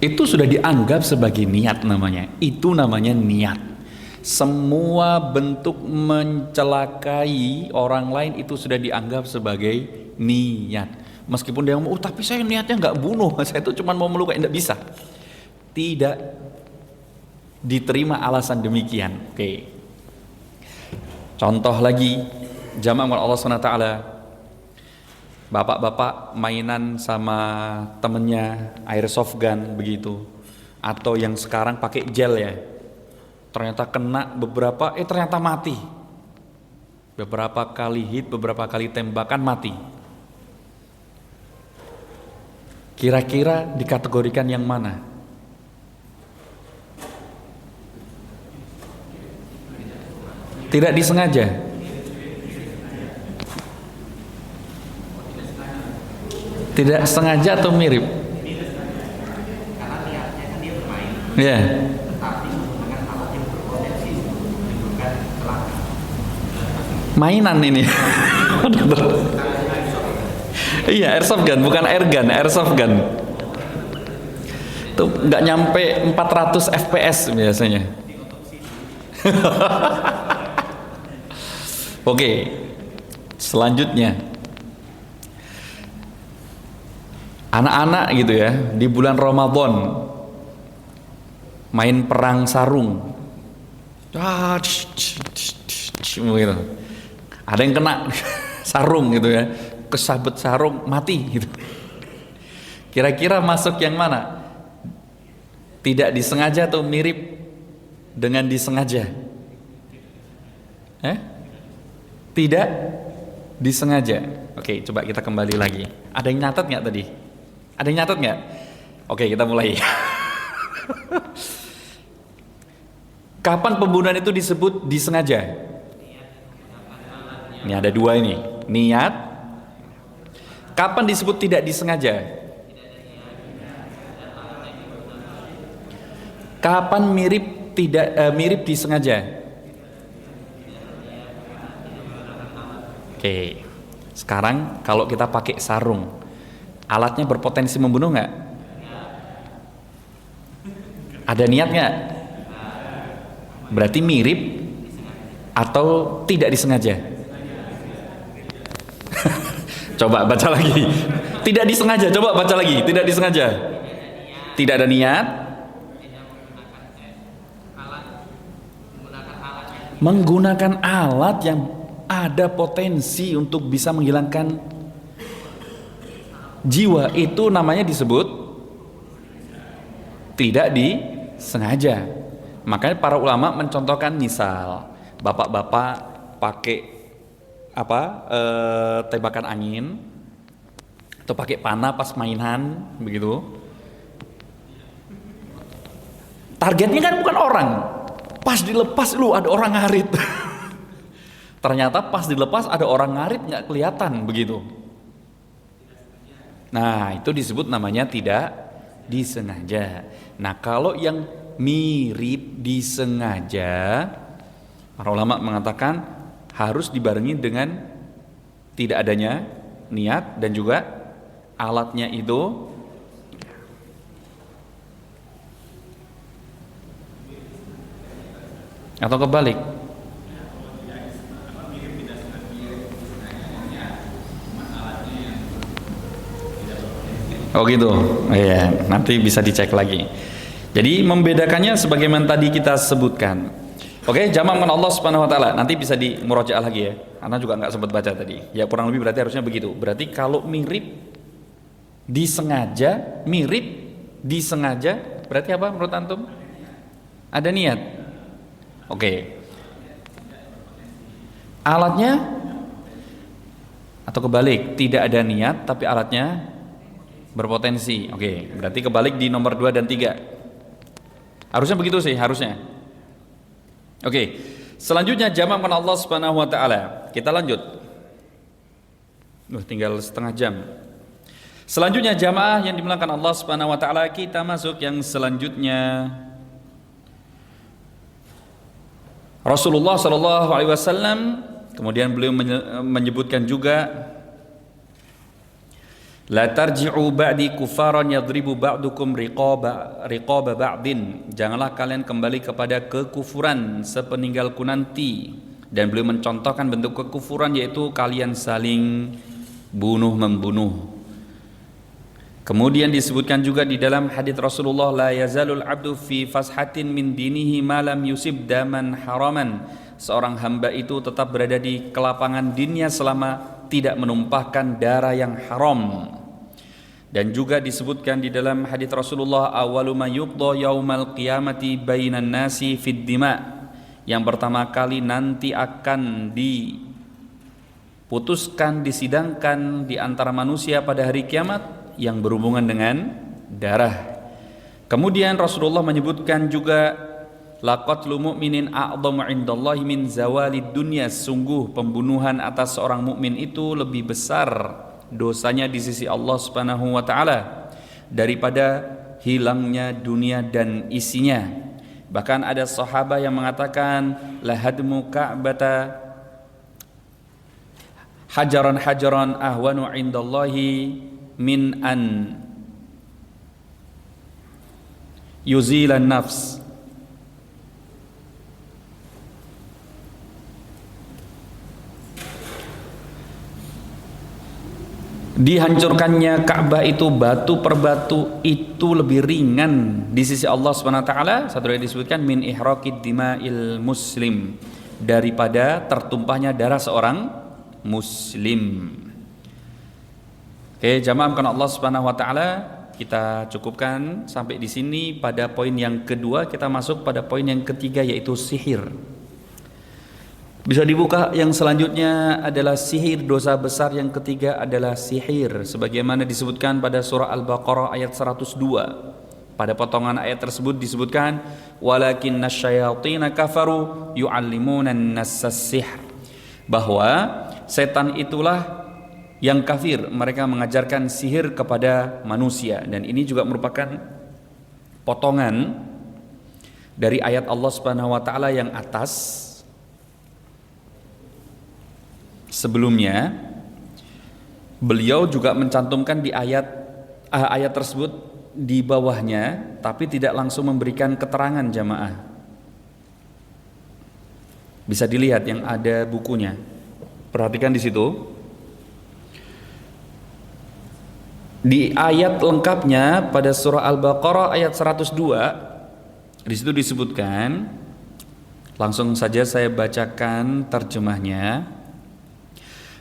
Itu sudah dianggap sebagai niat namanya. Itu namanya niat. Semua bentuk mencelakai orang lain itu sudah dianggap sebagai niat. Meskipun dia ngomong, tapi saya niatnya nggak bunuh, saya itu cuma mau melukai, tidak bisa. Tidak diterima alasan demikian. Oke. Contoh lagi, jamaah Allah SWT, bapak-bapak mainan sama temennya airsoft gun begitu, atau yang sekarang pakai gel ya, ternyata kena beberapa, ternyata mati. Beberapa kali hit, beberapa kali tembakan, mati. Kira-kira dikategorikan yang mana? Tidak disengaja. Tidak sengaja atau mirip? Karena niatnya kan dia bermain, Ya. tetapi menggunakan alat yang berpotensi menimbulkan celaka. Mainan ini. Iya, airsoft gun, bukan air gun, airsoft gun. Tuh nggak nyampe 400 fps biasanya. Oke, selanjutnya anak-anak gitu ya, di bulan Ramadan main perang sarung, gitu. Ada yang kena sarung gitu ya, kesabet sarung, mati gitu. Kira-kira masuk yang mana? Tidak disengaja atau mirip dengan disengaja? Tidak disengaja. Oke, coba kita kembali lagi. Ada yang nyatet nggak tadi? Ada yang nyatet nggak? Oke, kita mulai. Kapan pembunuhan itu disebut disengaja? Ini ada dua ini, niat Kapan disebut tidak disengaja? Kapan mirip disengaja? Oke. Sekarang kalau kita pakai sarung, alatnya berpotensi membunuh nggak? Ada niat nggak? Berarti mirip atau tidak disengaja? Coba baca lagi. Tidak disengaja, coba baca lagi. Tidak disengaja. Tidak ada niat. Menggunakan alat yang ada potensi untuk bisa menghilangkan jiwa, itu namanya disebut tidak disengaja. Makanya para ulama mencontohkan, misal bapak-bapak pakai tembakan angin atau pakai panah pas mainan begitu, targetnya kan bukan orang, pas dilepas lu ada orang ngarit. Ternyata pas dilepas ada orang ngarit nggak kelihatan begitu. Nah, itu disebut namanya tidak disengaja. Nah, kalau yang mirip disengaja, para ulama mengatakan harus dibarengi dengan tidak adanya niat dan juga alatnya itu atau kebalik. Oh gitu, iya, nanti bisa dicek lagi. Jadi membedakannya sebagaimana tadi kita sebutkan. Oke, jamaah dengan Allah Subhanahu Wa Taala. Nanti bisa di murojaah lagi ya. Karena juga nggak sempat baca tadi. Ya kurang lebih berarti harusnya begitu. Berarti kalau mirip disengaja, berarti apa menurut antum? Ada niat. Oke. Alatnya atau kebalik, tidak ada niat tapi alatnya berpotensi. Oke, berarti kebalik di nomor 2 dan 3. Harusnya begitu sih, harusnya. Oke, selanjutnya jamaah kepada Allah Subhanahu Wa Taala. Kita lanjut. Tinggal setengah jam. Selanjutnya jamaah yang dimuliakan Allah Subhanahu Wa Taala, kita masuk yang selanjutnya. Rasulullah Shallallahu Alaihi Wasallam kemudian beliau menyebutkan juga, la tarji'u ba'di kufaran yadribu ba'dukum riqaba ba'din. Janganlah kalian kembali kepada kekufuran sepeninggalku nanti. Dan beliau mencontohkan bentuk kekufuran yaitu kalian saling bunuh-membunuh. Kemudian disebutkan juga di dalam hadits Rasulullah, la yazalul abdu fi fashatin min dinihi ma lam yusib daman haraman. Seorang hamba itu tetap berada di kelapangan dinnya selama tidak menumpahkan darah yang haram. Dan juga disebutkan di dalam hadits Rasulullah, awwalu ma yuqda yaumal qiyamati bainan nasi fid dima. Yang pertama kali nanti akan diputuskan, disidangkan di antara manusia pada hari kiamat yang berhubungan dengan darah. Kemudian Rasulullah menyebutkan juga, laqatlu mu'minin a'dhamu 'indallahi min zawalid dunya. Sungguh pembunuhan atas seorang mukmin itu lebih besar dosanya di sisi Allah Subhanahu wa taala daripada hilangnya dunia dan isinya. Bahkan ada sahabat yang mengatakan, lahadmu ka'bata hajaran ahwanu 'indallahi min an yuzilan nafs. Dihancurkannya Ka'bah itu batu per batu itu lebih ringan di sisi Allah Subhanahu wa taala. Satu lagi disebutkan min ihraqid dima'il muslim, daripada tertumpahnya darah seorang muslim. Oke, jamaah karena Allah Subhanahu wa taala, kita cukupkan sampai di sini pada poin yang kedua. Kita masuk pada poin yang ketiga yaitu sihir. Bisa dibuka. Yang selanjutnya adalah sihir. Dosa besar yang ketiga adalah sihir, sebagaimana disebutkan pada surah Al-Baqarah ayat 102. Pada potongan ayat tersebut disebutkan, walakinna syayatina kafaru yu'allimuna an-nassa sihr, bahwa setan itulah yang kafir, mereka mengajarkan sihir kepada manusia. Dan ini juga merupakan potongan dari ayat Allah Subhanahu wa taala yang atas. Sebelumnya beliau juga mencantumkan di ayat tersebut di bawahnya, tapi tidak langsung memberikan keterangan jamaah. Bisa dilihat yang ada bukunya. Perhatikan di situ. Di ayat lengkapnya pada surah Al-Baqarah ayat 102, di situ disebutkan, langsung saja saya bacakan terjemahnya.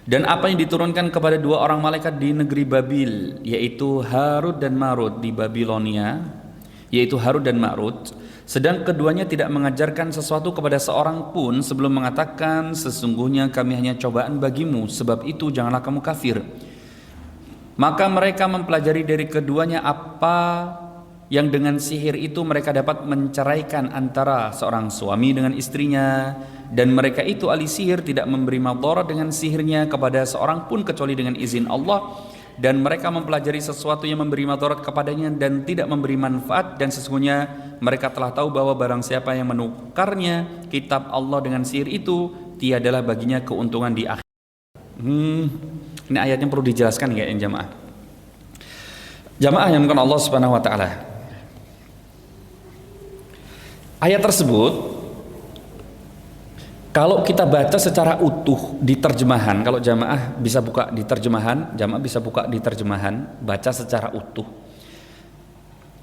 Dan apa yang diturunkan kepada dua orang malaikat di negeri Babil, yaitu Harut dan Marut di Babilonia, yaitu Harut dan Marut, sedang keduanya tidak mengajarkan sesuatu kepada seorang pun sebelum mengatakan, sesungguhnya kami hanya cobaan bagimu, sebab itu janganlah kamu kafir. Maka mereka mempelajari dari keduanya apa yang dengan sihir itu mereka dapat menceraikan antara seorang suami dengan istrinya, dan mereka itu ahli sihir tidak memberi madarat dengan sihirnya kepada seorang pun kecuali dengan izin Allah, dan mereka mempelajari sesuatu yang memberi madarat kepadanya dan tidak memberi manfaat, dan sesungguhnya mereka telah tahu bahwa barang siapa yang menukarnya kitab Allah dengan sihir itu, tiadalah baginya keuntungan di akhir. Ini ayatnya perlu dijelaskan ya jamaah. Jamaah yang bukan Allah Subhanahu wa taala. Ayat tersebut kalau kita baca secara utuh di terjemahan, kalau jamaah bisa buka di terjemahan, baca secara utuh.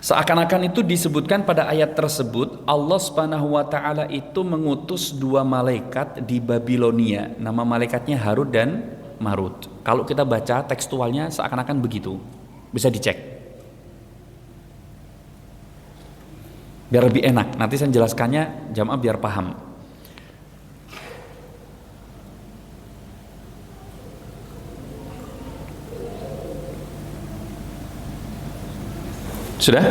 Seakan-akan itu disebutkan pada ayat tersebut Allah Subhanahu wa taala itu mengutus dua malaikat di Babilonia. Nama malaikatnya Harut dan Marut. Kalau kita baca tekstualnya seakan-akan begitu. Bisa dicek. Biar lebih enak. Nanti saya jelaskannya jamaah biar paham. Sudah?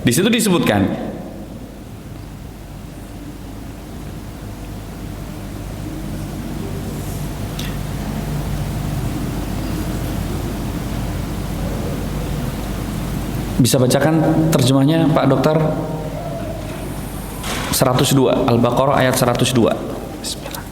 Di situ disebutkan bisa bacakan terjemahnya Pak Dokter? 102 Al-Baqarah ayat 102. Bismillah.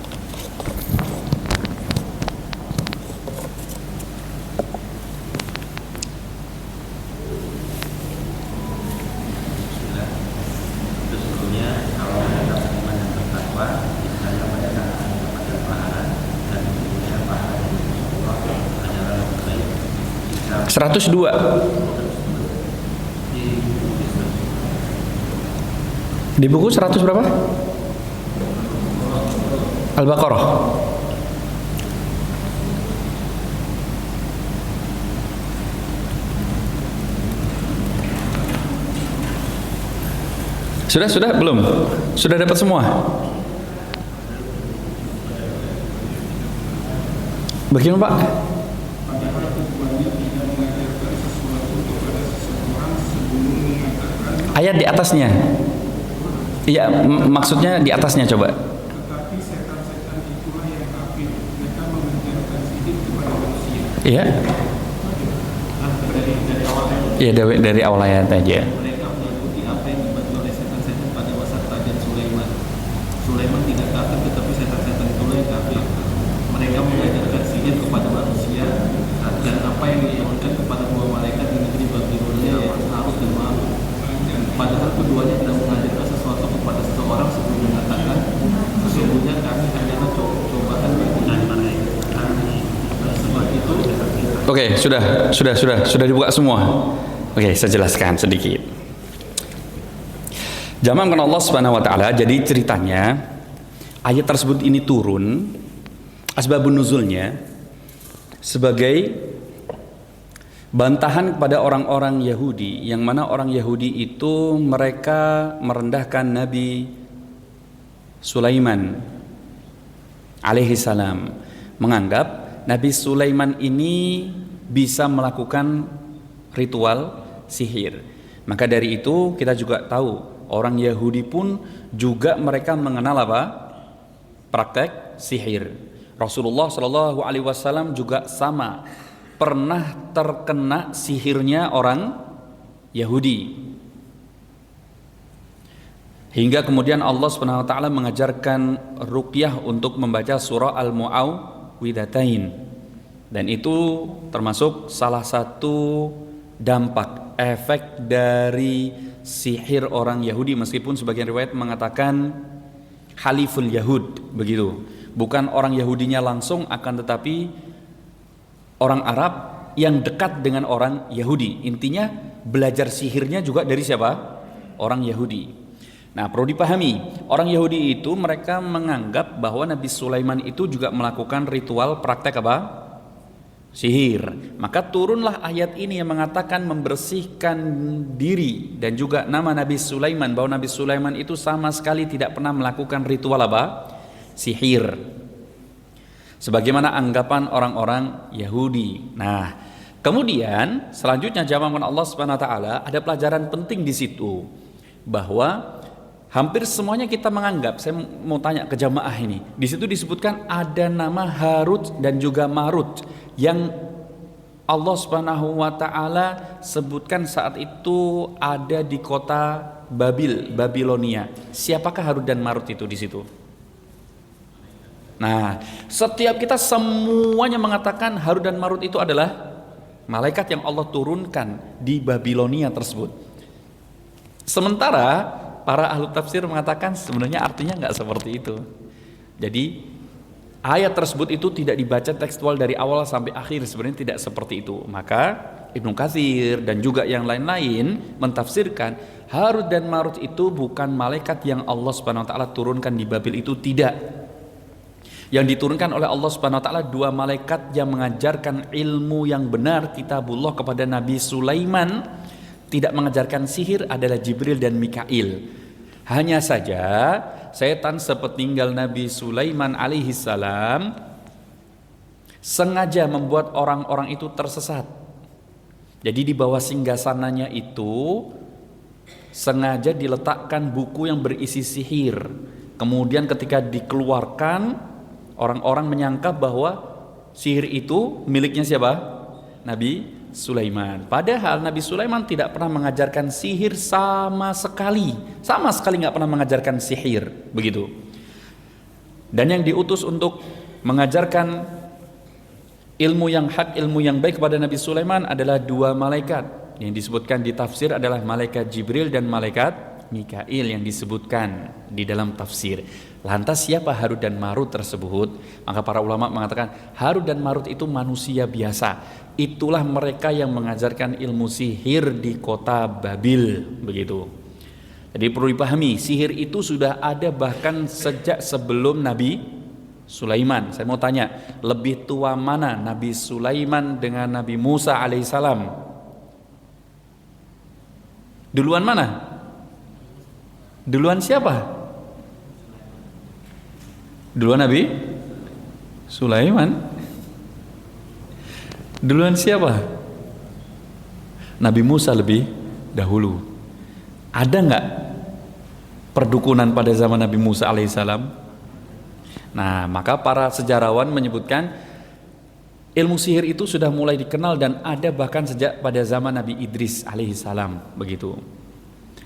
Sesungguhnya Allah menetap iman dan bertakwa, niscaya mereka akan mendapatkan pahala, dan sesungguhnya pahala dari Allah adalah lebih baik. 102. Di buku 100 berapa? Al-Baqarah. Sudah belum? Sudah dapat semua? Bagaimana Pak? Ayat di atasnya. Iya, maksudnya di atasnya coba. Tetapi setan-setan itulah yang kafir. Mereka mengajarkan sihir kepada manusia. Iya. Iya dari awal ayat aja. Mereka mengikuti apa yang dibantu oleh setan-setan pada masa kerajaan Sulaiman. Sulaiman tidak kafir, tetapi setan-setan itulah yang kafir. Mereka mengajarkan sihir kepada manusia, dan apa yang diturunkan kepada dua malaikat di negeri Babilonia, yaitu Harut dan Marut. Padahal keduanya tidak mengajarkan sesuatu kepada seseorang sebelum mengatakan, sesungguhnya kami hanyalah cobaan bagi mereka. Sebab itu, Oke, sudah dibuka semua. Oke, saya jelaskan sedikit. Jamaah kan Allah Subhanahu wa taala, jadi ceritanya ayat tersebut ini turun asbabun nuzulnya sebagai bantahan kepada orang-orang Yahudi, yang mana orang Yahudi itu mereka merendahkan Nabi Sulaiman alaihi salam, menganggap Nabi Sulaiman ini bisa melakukan ritual sihir. Maka dari itu kita juga tahu orang Yahudi pun juga mereka mengenal apa? Praktek sihir. Rasulullah Shallallahu Alaihi Wasallam juga sama pernah terkena sihirnya orang Yahudi. Hingga kemudian Allah Subhanahu wa taala mengajarkan ruqyah untuk membaca surah Al-Mu'awwidhatain. Dan itu termasuk salah satu dampak efek dari sihir orang Yahudi, meskipun sebagian riwayat mengatakan haliful Yahud begitu. Bukan orang Yahudinya langsung, akan tetapi orang Arab yang dekat dengan orang Yahudi. Intinya belajar sihirnya juga dari siapa? Orang Yahudi. Nah, perlu dipahami, orang Yahudi itu mereka menganggap bahwa Nabi Sulaiman itu juga melakukan ritual praktek apa? Sihir. Maka turunlah ayat ini yang mengatakan membersihkan diri dan juga nama Nabi Sulaiman, bahwa Nabi Sulaiman itu sama sekali tidak pernah melakukan ritual apa? Sihir. Sebagaimana anggapan orang-orang Yahudi. Nah, kemudian selanjutnya jamaah Allah Subhanahu wa taala, ada pelajaran penting di situ, bahwa hampir semuanya kita menganggap, saya mau tanya ke jamaah ini, di situ disebutkan ada nama Harut dan juga Marut yang Allah Subhanahu wa taala sebutkan saat itu ada di kota Babilonia. Siapakah Harut dan Marut itu di situ? Nah, setiap kita semuanya mengatakan Harut dan Marut itu adalah malaikat yang Allah turunkan di Babilonia tersebut. Sementara para ahli tafsir mengatakan sebenarnya artinya nggak seperti itu. Jadi ayat tersebut itu tidak dibaca tekstual dari awal sampai akhir, sebenarnya tidak seperti itu. Maka Ibnu Katsir dan juga yang lain-lain mentafsirkan Harut dan Marut itu bukan malaikat yang Allah Subhanahu wa taala turunkan di Babil, itu tidak. Yang diturunkan oleh Allah Subhanahu wa taala dua malaikat yang mengajarkan ilmu yang benar, kitabullah, kepada Nabi Sulaiman. Tidak mengajarkan sihir adalah Jibril dan Mikail. Hanya saja setan sepeninggal Nabi Sulaiman alaihi salam sengaja membuat orang-orang itu tersesat. Jadi di bawah singgasananya itu sengaja diletakkan buku yang berisi sihir. Kemudian ketika dikeluarkan, orang-orang menyangka bahwa sihir itu miliknya siapa? Nabi Sulaiman. Padahal Nabi Sulaiman tidak pernah mengajarkan sihir sama sekali nggak pernah mengajarkan sihir, begitu. Dan yang diutus untuk mengajarkan ilmu yang hak, ilmu yang baik kepada Nabi Sulaiman adalah dua malaikat yang disebutkan di tafsir adalah malaikat Jibril dan malaikat Mikail yang disebutkan di dalam tafsir. Lantas siapa Harut dan Marut tersebut? Maka para ulama mengatakan Harut dan Marut itu manusia biasa. Itulah mereka yang mengajarkan ilmu sihir di kota Babil, begitu. Jadi perlu dipahami, sihir itu sudah ada bahkan sejak sebelum Nabi Sulaiman. Saya mau tanya, lebih tua mana Nabi Sulaiman dengan Nabi Musa alaihissalam? Duluan mana? Duluan siapa? Duluan Nabi Sulaiman. Duluan siapa? Nabi Musa lebih dahulu. Ada nggak perdukunan pada zaman Nabi Musa alaihissalam? Nah, maka para sejarawan menyebutkan ilmu sihir itu sudah mulai dikenal dan ada bahkan sejak pada zaman Nabi Idris alaihissalam, begitu.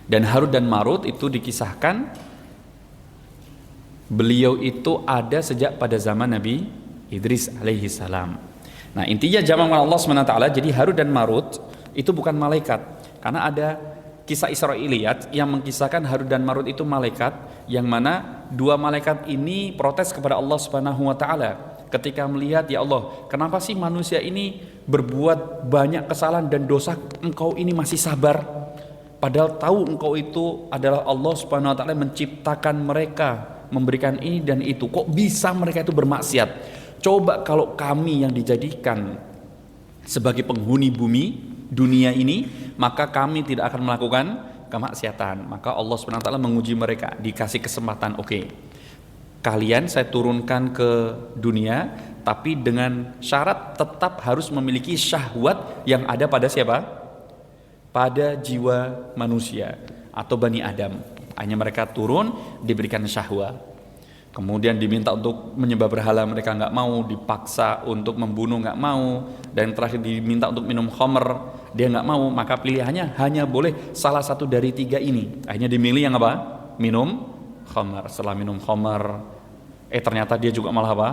Dan Harut dan Marut itu dikisahkan beliau itu ada sejak pada zaman Nabi Idris alaihissalam. Nah, intinya jamaah Allah SWT, jadi Harut dan Marut itu bukan malaikat, karena ada kisah Israiliyat yang mengkisahkan Harut dan Marut itu malaikat, yang mana dua malaikat ini protes kepada Allah Subhanahu wa taala ketika melihat, ya Allah, kenapa sih manusia ini berbuat banyak kesalahan dan dosa, engkau ini masih sabar, padahal tahu engkau itu adalah Allah Subhanahu wa taala yang menciptakan mereka, memberikan ini dan itu, kok bisa mereka itu bermaksiat? Coba kalau kami yang dijadikan sebagai penghuni bumi dunia ini, maka kami tidak akan melakukan kemaksiatan. Maka Allah SWT menguji mereka, dikasih kesempatan, oke, kalian saya turunkan ke dunia, tapi dengan syarat tetap harus memiliki syahwat yang ada pada siapa? Pada jiwa manusia atau Bani Adam. Hanya mereka turun diberikan syahwat. Kemudian diminta untuk menyembah berhala, mereka nggak mau. Dipaksa untuk membunuh, nggak mau. Dan terakhir diminta untuk minum khamr, dia nggak mau. Maka pilihannya hanya boleh salah satu dari 3 ini. Akhirnya dimilih yang apa? Minum khamr. Setelah minum khamr, ternyata dia juga malah apa?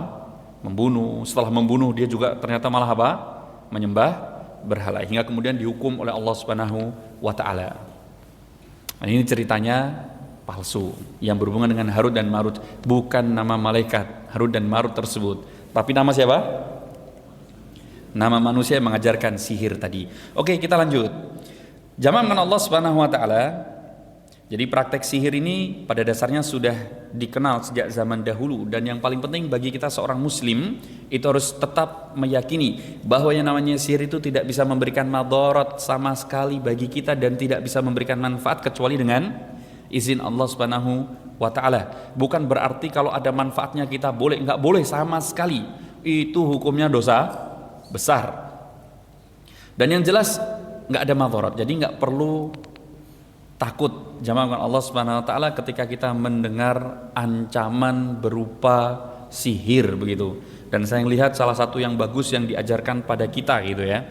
Membunuh. Setelah membunuh, dia juga ternyata malah apa? Menyembah berhala. Hingga kemudian dihukum oleh Allah Subhanahu wa Ta'ala. Nah, ini ceritanya palsu yang berhubungan dengan Harut dan Marut, bukan nama malaikat Harut dan Marut tersebut, tapi nama siapa? Nama manusia yang mengajarkan sihir tadi. Oke, kita lanjut. Jamaah dengan Allah Subhanahu wa Ta'ala. Jadi praktek sihir ini pada dasarnya sudah dikenal sejak zaman dahulu, dan yang paling penting bagi kita seorang muslim itu harus tetap meyakini bahwa yang namanya sihir itu tidak bisa memberikan madarat sama sekali bagi kita dan tidak bisa memberikan manfaat kecuali dengan izin Allah Subhanahu wa Ta'ala. Bukan berarti kalau ada manfaatnya kita boleh, enggak boleh sama sekali. Itu hukumnya dosa besar. Dan yang jelas enggak ada madarat. Jadi enggak perlu takut jamaah Allah Subhanahu wa Ta'ala ketika kita mendengar ancaman berupa sihir begitu. Dan saya lihat salah satu yang bagus yang diajarkan pada kita gitu ya,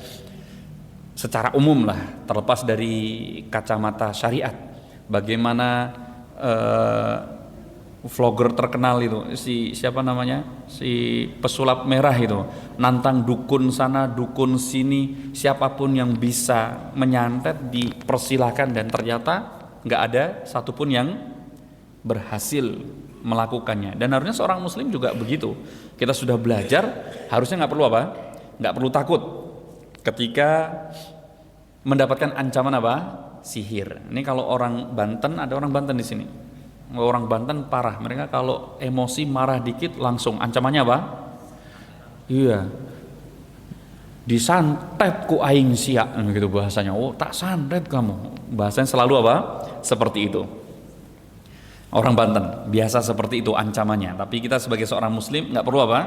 secara umum lah, terlepas dari kacamata syariat, bagaimana vlogger terkenal itu, si siapa namanya, si pesulap merah itu, nantang dukun sana dukun sini, siapapun yang bisa menyantet dipersilakan, dan ternyata nggak ada satupun yang berhasil melakukannya. Dan harusnya seorang muslim juga begitu. Kita sudah belajar, harusnya nggak perlu apa? Nggak perlu takut ketika mendapatkan ancaman apa? Sihir. Ini kalau orang Banten, ada orang Banten di sini. Orang Banten parah, mereka kalau emosi marah dikit langsung ancamannya apa? Iya, disantet ku aing sia, gitu bahasanya. Oh, tak santet kamu. Bahasanya selalu apa? Seperti itu. Orang Banten biasa seperti itu ancamannya. Tapi kita sebagai seorang muslim nggak perlu apa?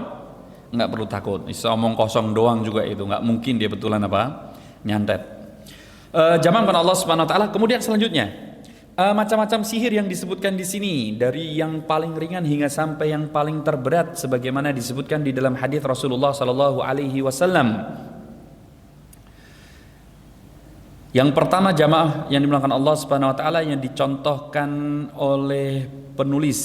Nggak perlu takut. Bisa omong kosong doang juga itu, nggak mungkin dia betulan apa? Nyantet. Jamaah Allah Subhanahu wa Ta'ala. Kemudian selanjutnya, macam-macam sihir yang disebutkan di sini, dari yang paling ringan hingga sampai yang paling terberat, sebagaimana disebutkan di dalam hadis Rasulullah Sallallahu Alaihi Wasallam. Yang pertama jamaah yang dimuliakan Allah Subhanahu Wa Taala, yang dicontohkan oleh penulis,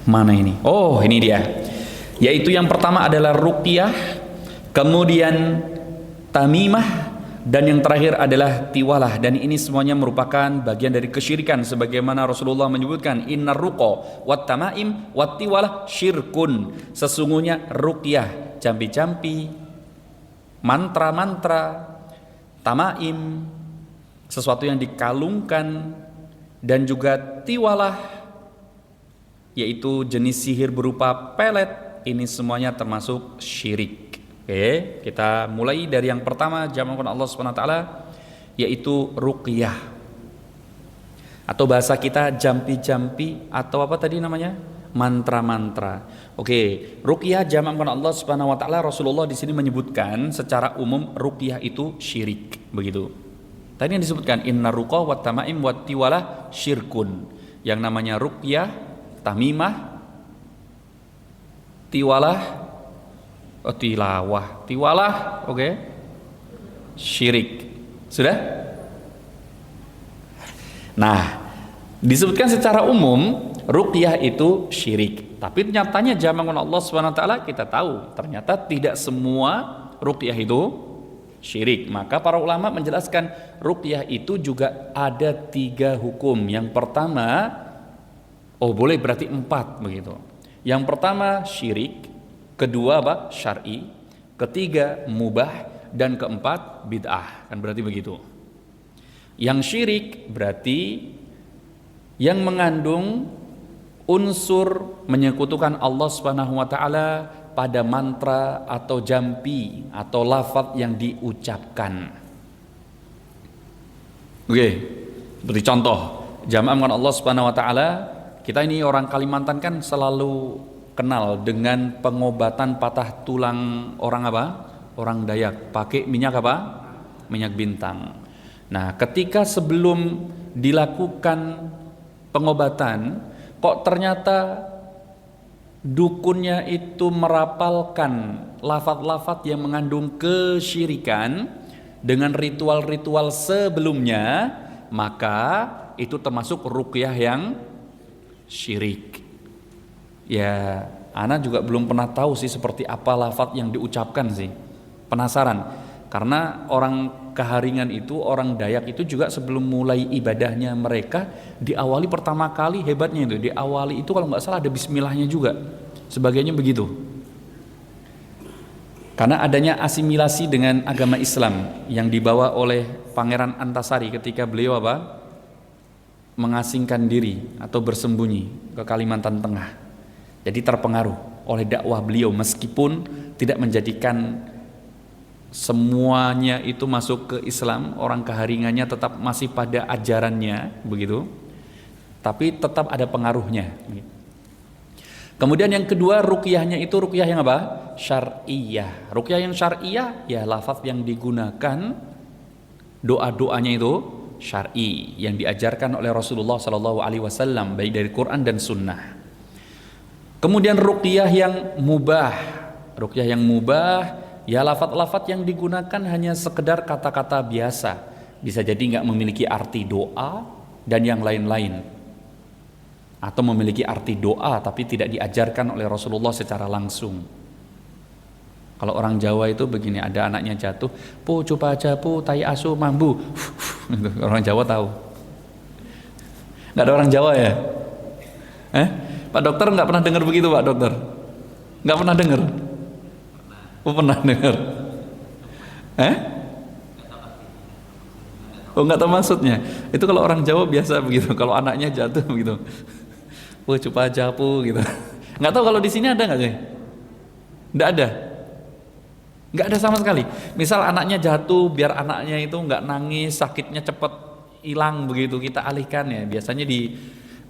mana ini? Oh, ini dia. Yaitu yang pertama adalah ruqyah, kemudian tamimah, dan yang terakhir adalah tiwalah. Dan ini semuanya merupakan bagian dari kesyirikan, sebagaimana Rasulullah menyebutkan, innar ruqa wat tamaim wat tiwalah syirkun. Sesungguhnya ruqyah, jampi-jampi, mantra-mantra, tamaim, sesuatu yang dikalungkan, dan juga tiwalah, yaitu jenis sihir berupa pelet. Ini semuanya termasuk syirik. Oke, kita mulai dari yang pertama jamaah Allah Subhanahu wa Ta'ala, yaitu ruqyah, atau bahasa kita jampi-jampi, atau apa tadi namanya, mantra-mantra. Oke, ruqyah jamaah Allah Subhanahu wa Ta'ala, Rasulullah di sini menyebutkan secara umum ruqyah itu syirik, begitu. Tadi yang disebutkan innar ruqa wat tamaim wat tiwalah syirkun. Yang namanya ruqyah, tamimah, tiwalah, tiwalah, oke, syirik. Sudah? Nah, disebutkan secara umum ruqyah itu syirik. Tapi nyatanya jamaah Allah Subhanahu wa Ta'ala, kita tahu ternyata tidak semua ruqyah itu syirik. Maka para ulama menjelaskan ruqyah itu juga ada 3 hukum. Yang pertama, boleh berarti 4 begitu. Yang pertama syirik, kedua apa? Syar'i, ketiga mubah, dan keempat bid'ah. Kan berarti begitu. Yang syirik berarti yang mengandung unsur menyekutukan Allah Subhanahu wa Ta'ala pada mantra atau jampi atau lafaz yang diucapkan. Oke, seperti contoh jamaah Allah Subhanahu wa Ta'ala. Kita ini orang Kalimantan kan selalu kenal dengan pengobatan patah tulang orang apa? Orang Dayak. Pakai minyak apa? minyak bintang. Nah, ketika sebelum dilakukan pengobatan, kok ternyata dukunnya itu merapalkan lafaz-lafaz yang mengandung kesyirikan dengan ritual-ritual sebelumnya, maka itu termasuk ruqyah yang syirik. Ya, ana juga belum pernah tahu sih seperti apa lafaz yang diucapkan sih. Penasaran, karena orang Keharingan itu, orang Dayak itu juga sebelum mulai ibadahnya mereka diawali pertama kali, hebatnya itu diawali itu kalau nggak salah ada bismillahnya juga, sebagainya begitu. Karena adanya asimilasi dengan agama Islam yang dibawa oleh Pangeran Antasari ketika beliau mengasingkan diri atau bersembunyi ke Kalimantan Tengah. Jadi terpengaruh oleh dakwah beliau meskipun tidak menjadikan semuanya itu masuk ke Islam, orang Keharingannya tetap masih pada ajarannya begitu, tapi tetap ada pengaruhnya. Kemudian yang kedua, ruqyahnya itu ruqyah yang apa? Syar'iyah. Ruqyah yang syar'iyah ya lafaz yang digunakan, doa-doanya itu syar'i yang diajarkan oleh Rasulullah SAW baik dari Quran dan Sunnah. Kemudian ruqyah yang mubah. Ruqyah yang mubah ya lafaz-lafaz yang digunakan hanya sekedar kata-kata biasa, bisa jadi nggak memiliki arti doa dan yang lain-lain, atau memiliki arti doa tapi tidak diajarkan oleh Rasulullah secara langsung. Kalau orang Jawa itu begini, ada anaknya jatuh, pu coba aja pu tai asu mambu, orang Jawa tahu. Nggak ada orang Jawa ya? Pak dokter nggak pernah dengar begitu Pak dokter? Nggak pernah dengar? Pernah dengar? Oh nggak tahu maksudnya. Itu kalau orang Jawa biasa begitu. Kalau anaknya jatuh begitu, wah coba aja pu gitu. Nggak tahu kalau di sini ada nggak sih? Nggak ada. Nggak ada sama sekali. Misal anaknya jatuh, biar anaknya itu nggak nangis, sakitnya cepet hilang begitu, kita alihkan ya. Biasanya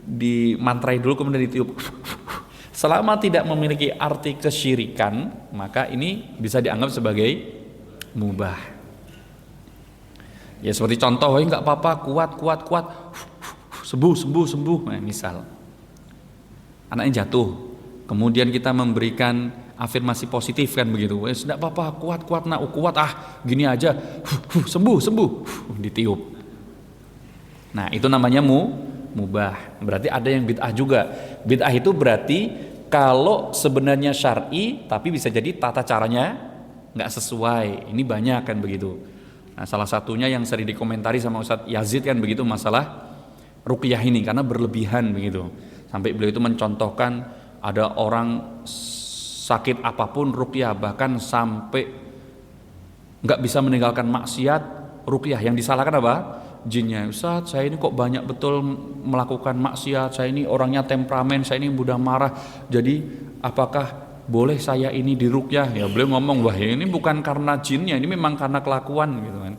di mantrai dulu kemudian ditiup. Selama tidak memiliki arti kesyirikan, maka ini bisa dianggap sebagai mubah. Ya seperti contoh, nggak apa-apa, kuat, sembuh. Nah, misal anaknya jatuh, kemudian kita memberikan afirmasi positif kan begitu. Nggak apa-apa, kuat, gini aja, sembuh, ditiup. Nah itu namanya mubah. Berarti ada yang bid'ah juga. Bid'ah itu berarti kalau sebenarnya syar'i tapi bisa jadi tata caranya nggak sesuai. Ini banyak kan begitu. Nah salah satunya yang sering dikomentari sama Ustadz Yazid kan begitu, masalah ruqyah ini karena berlebihan begitu. Sampai beliau itu mencontohkan ada orang sakit apapun ruqyah, bahkan sampai nggak bisa meninggalkan maksiat ruqyah. Yang disalahkan apa? Jinnya. Ustaz, saya ini kok banyak betul melakukan maksiat, saya ini orangnya temperamen, saya ini mudah marah, jadi apakah boleh saya ini diruqyah? Ya beliau ngomong, wah ini bukan karena jinnya, ini memang karena kelakuan gitu kan.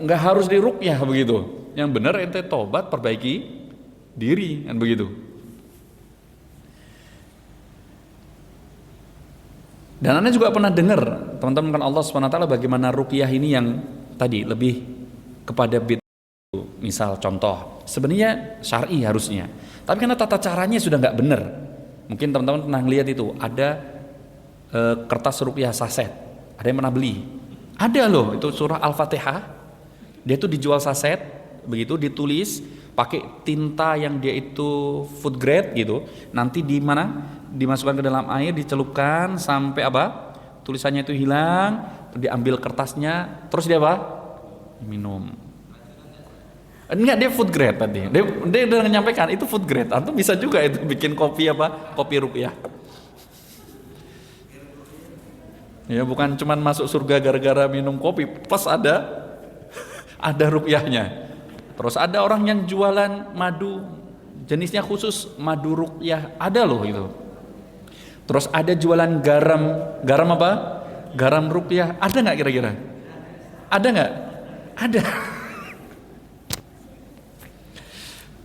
Nggak harus diruqyah begitu. Yang benar ente tobat, perbaiki diri kan begitu. Dan Anda juga pernah dengar teman-teman kan Allah SWT bagaimana ruqyah ini yang tadi lebih kepada bid'ah. Misal contoh, sebenarnya syar'i harusnya, tapi karena tata caranya sudah nggak benar. Mungkin teman-teman pernah lihat itu ada kertas ruqyah saset, ada yang pernah beli? Ada loh, itu surah Al-Fatihah, dia itu dijual saset begitu, ditulis pakai tinta yang dia itu food grade gitu, nanti di mana dimasukkan ke dalam air, dicelupkan sampai apa tulisannya itu hilang, diambil kertasnya, terus dia apa minum. Enggak, dia food grade tadi. Dia udah menyampaikan itu food grade. Antum bisa juga itu bikin kopi apa? Kopi ruqyah. Ya bukan cuman masuk surga gara-gara minum kopi, plus ada ruqyahnya. Terus ada orang yang jualan madu, jenisnya khusus madu ruqyah, ada loh itu. Terus ada jualan garam apa? Garam ruqyah, ada nggak kira-kira? Ada nggak? Ada.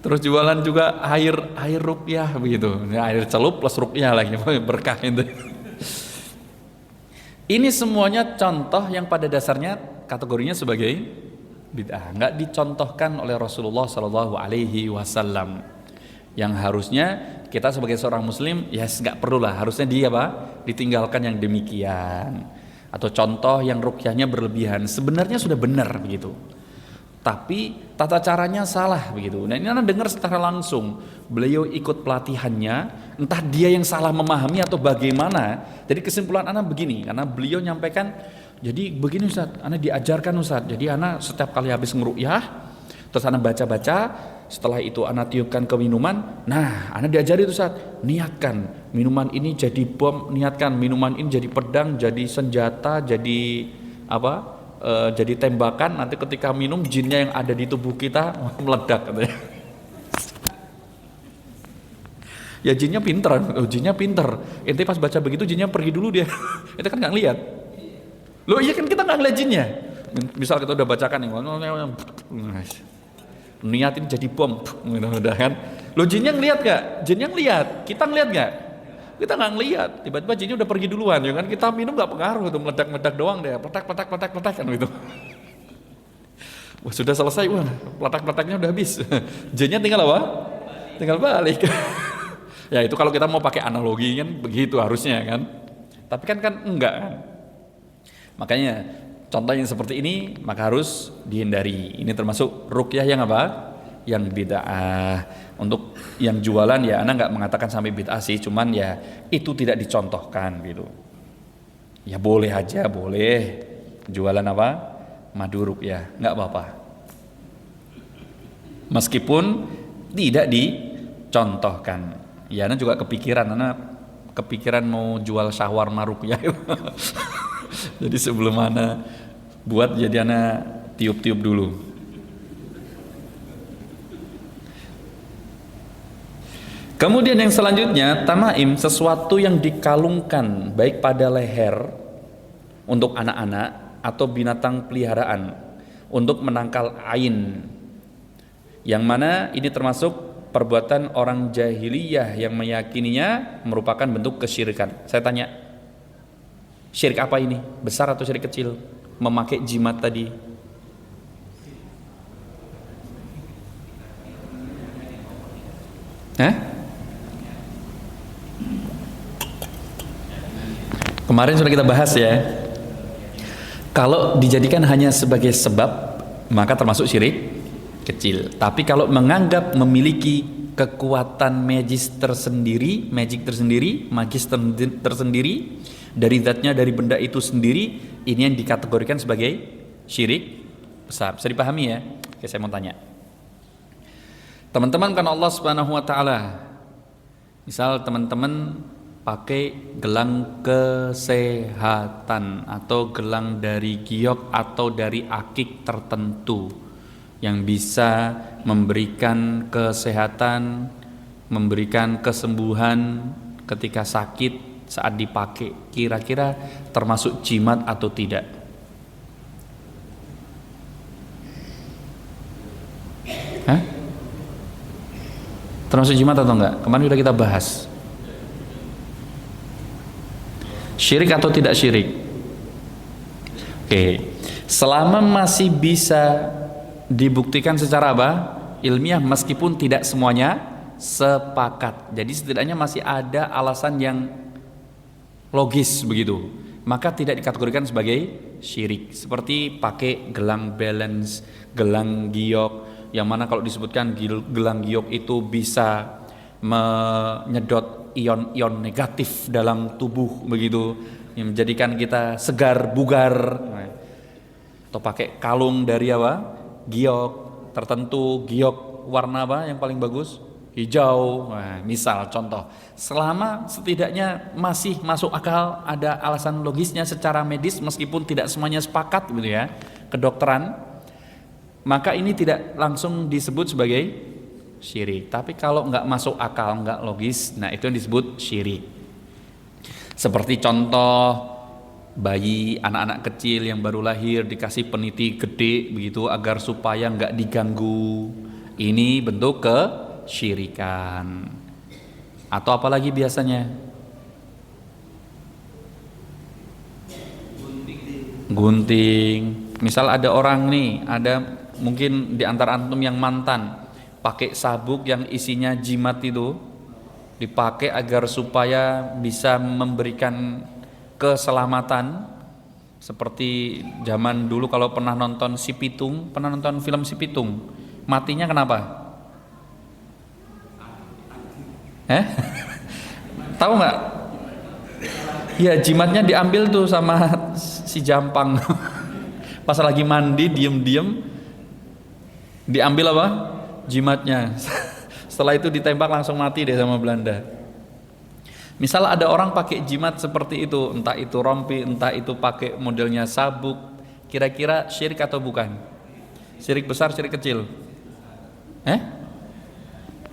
Terus jualan juga air ruqyah begitu, air celup plus ruqyah lagi, berkah itu. Ini semuanya contoh yang pada dasarnya kategorinya sebagai bid'ah, nggak dicontohkan oleh Rasulullah Shallallahu Alaihi Wasallam. Yang harusnya kita sebagai seorang muslim ya nggak perlu lah, harusnya dia ditinggalkan yang demikian, atau contoh yang ruqyahnya berlebihan sebenarnya sudah benar begitu, tapi tata caranya salah begitu. Nah ini Anda dengar secara langsung, beliau ikut pelatihannya, entah dia yang salah memahami atau bagaimana. Jadi kesimpulan Anda begini, karena beliau nyampaikan, jadi begini Ustaz, Anda diajarkan Ustaz, jadi Anda setiap kali habis ngeruqyah, terus Anda baca-baca, setelah itu Anda tiupkan ke minuman, nah Anda diajari itu Ustaz, niatkan minuman ini jadi bom, niatkan minuman ini jadi pedang, jadi senjata, jadi apa? Jadi tembakan, nanti ketika minum jinnya yang ada di tubuh kita meledak katanya. Ya jinnya pinter, ente pas baca begitu jinnya pergi dulu dia. Itu kan nggak ngeliat. Loh iya kan kita nggak ngeliat jinnya. Misal kita udah bacakan yang niatin jadi bom, udah kan. Loh jinnya ngeliat nggak? Jinnya ngeliat, kita ngeliat nggak? Kita nggak ngeliat, tiba-tiba jinnya udah pergi duluan, ya kan? Kita minum nggak pengaruh, itu meledak-meledak doang deh, peletak kan gitu. Wah sudah selesai, wah peletak-peletaknya udah habis, jinnya tinggal apa? Tinggal balik. Ya itu kalau kita mau pakai analogi kan begitu harusnya kan, tapi kan enggak kan. Makanya contoh yang seperti ini maka harus dihindari. Ini termasuk ruqyah yang apa? Yang bid'ah. Untuk yang jualan ya Anda nggak mengatakan sampai bid'ah sih, cuman ya itu tidak dicontohkan gitu. Ya boleh aja, boleh jualan apa? Madu ruqyah, nggak apa-apa. Meskipun tidak dicontohkan. Ya Anda juga kepikiran mau jual shawarma ruqyah. Jadi sebelum Anda buat, jadi Anda tiup-tiup dulu. Kemudian yang selanjutnya, tamaim, sesuatu yang dikalungkan baik pada leher untuk anak-anak atau binatang peliharaan untuk menangkal ain, yang mana ini termasuk perbuatan orang jahiliyah yang meyakininya merupakan bentuk kesyirikan. Saya tanya, syirik apa ini? Besar atau syirik kecil? Memakai jimat tadi. Hah? Kemarin sudah kita bahas ya. Kalau dijadikan hanya sebagai sebab, maka termasuk syirik kecil. Tapi kalau menganggap memiliki kekuatan magis tersendiri dari zatnya, dari benda itu sendiri, ini yang dikategorikan sebagai syirik besar. Bisa dipahami ya? Oke, saya mau tanya. Teman-teman, kan Allah Subhanahu wa taala, misal teman-teman pakai gelang kesehatan atau gelang dari giok atau dari akik tertentu yang bisa memberikan kesehatan, memberikan kesembuhan ketika sakit saat dipakai, kira-kira termasuk jimat atau tidak? Hah? Termasuk jimat atau enggak? Kemarin sudah kita bahas. Syirik atau tidak syirik? Oke. Selama masih bisa dibuktikan secara apa? Ilmiah, meskipun tidak semuanya sepakat. Jadi setidaknya masih ada alasan yang logis begitu, maka tidak dikategorikan sebagai syirik. Seperti pakai gelang balance, gelang giok, yang mana kalau disebutkan gelang giok itu bisa menyedot ion-ion negatif dalam tubuh begitu, yang menjadikan kita segar bugar. Atau pakai kalung dari apa? Giok tertentu, giok warna apa yang paling bagus? Hijau. Nah, misal contoh, selama setidaknya masih masuk akal, ada alasan logisnya secara medis meskipun tidak semuanya sepakat gitu ya, kedokteran, maka ini tidak langsung disebut sebagai syirik. Tapi kalau nggak masuk akal, nggak logis, nah itu yang disebut syirik. Seperti contoh bayi, anak-anak kecil yang baru lahir dikasih peniti gede begitu agar supaya nggak diganggu. Ini bentuk kesyirikan. Atau apalagi biasanya? Gunting. Misal ada orang nih, ada mungkin di antara antum yang mantan pakai sabuk yang isinya jimat itu, dipakai agar supaya bisa memberikan keselamatan. Seperti zaman dulu kalau pernah nonton Si Pitung, pernah nonton film Si Pitung, matinya kenapa? Tahu nggak? Ya jimatnya diambil tuh sama si Jampang. Pas lagi mandi diem-diem diambil apa? Jimatnya. Setelah itu ditembak langsung mati deh sama Belanda. Misal ada orang pakai jimat seperti itu, entah itu rompi, entah itu pakai modelnya sabuk, kira-kira syirik atau bukan? Syirik besar, syirik kecil?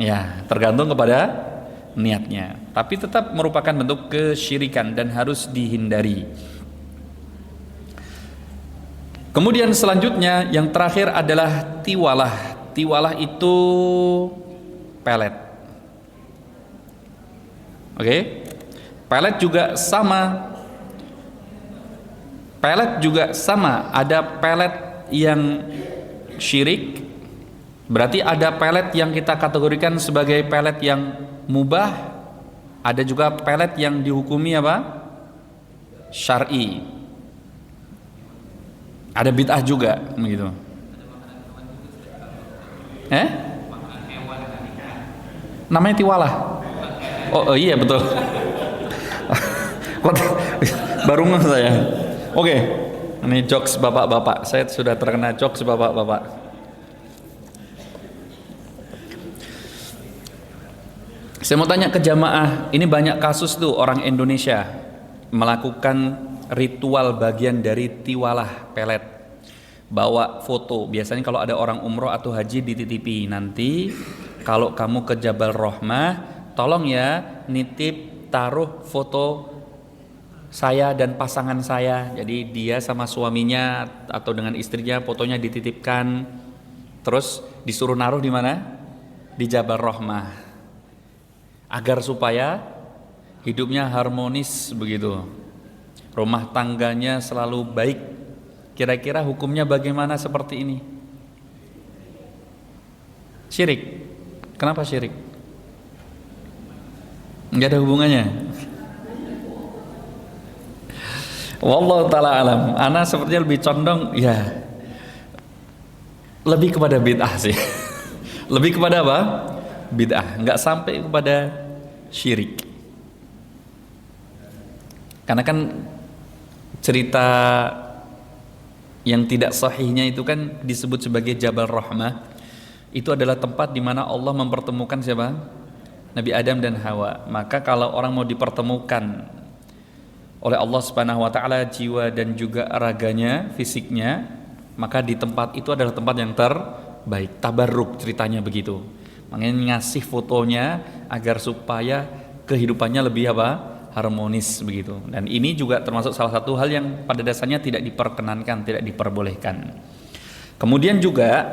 Ya, tergantung kepada niatnya. Tapi tetap merupakan bentuk kesyirikan dan harus dihindari. Kemudian selanjutnya yang terakhir adalah tiwalah. Tiwalah itu pelet. Oke? Pelet juga sama. Pelet juga sama. Ada pelet yang syirik. Berarti ada pelet yang kita kategorikan sebagai pelet yang mubah. Ada juga pelet yang dihukumi apa? Syar'i. Ada bid'ah juga begitu. Namanya tiwalah. Oh iya betul. Baru ngeh saya. Oke. Ini jokes bapak-bapak. Saya sudah terkena jokes bapak-bapak. Saya mau tanya ke jamaah, ini banyak kasus tuh orang Indonesia melakukan ritual bagian dari tiwalah pelet. Bawa foto, biasanya kalau ada orang umroh atau haji dititipi, nanti kalau kamu ke Jabal Rahmah, tolong ya nitip taruh foto saya dan pasangan saya. Jadi dia sama suaminya atau dengan istrinya fotonya dititipkan, terus disuruh naruh di mana? Di Jabal Rahmah. Agar supaya hidupnya harmonis begitu, rumah tangganya selalu baik. Kira-kira hukumnya bagaimana seperti ini? Syirik. Kenapa syirik? Enggak ada hubungannya. Wallahu ta'ala alam. Ana sepertinya lebih condong ya lebih kepada bid'ah sih. Lebih kepada apa? Bid'ah, enggak sampai kepada syirik. Karena kan cerita yang tidak sahihnya itu kan disebut sebagai Jabal Rahmah. Itu adalah tempat di mana Allah mempertemukan siapa? Nabi Adam dan Hawa. Maka kalau orang mau dipertemukan oleh Allah Subhanahu wa taala jiwa dan juga raganya, fisiknya, maka di tempat itu adalah tempat yang terbaik. Tabarruk ceritanya begitu. Makanya ngasih fotonya agar supaya kehidupannya lebih apa? Harmonis begitu. Dan ini juga termasuk salah satu hal yang pada dasarnya tidak diperkenankan, tidak diperbolehkan. Kemudian juga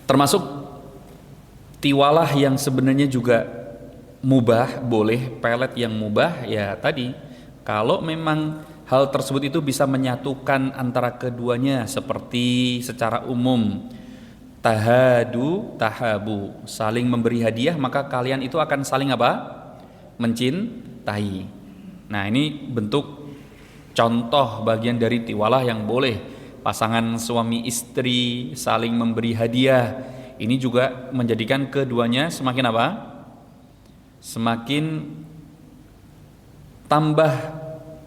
termasuk tiwalah yang sebenarnya juga mubah, boleh pelet yang mubah ya tadi. Kalau memang hal tersebut itu bisa menyatukan antara keduanya seperti secara umum tahadu, tahabu, saling memberi hadiah, maka kalian itu akan saling apa? Mencintai. Nah, ini bentuk contoh bagian dari tiwalah yang boleh. Pasangan suami istri saling memberi hadiah. Ini juga menjadikan keduanya semakin apa? Semakin tambah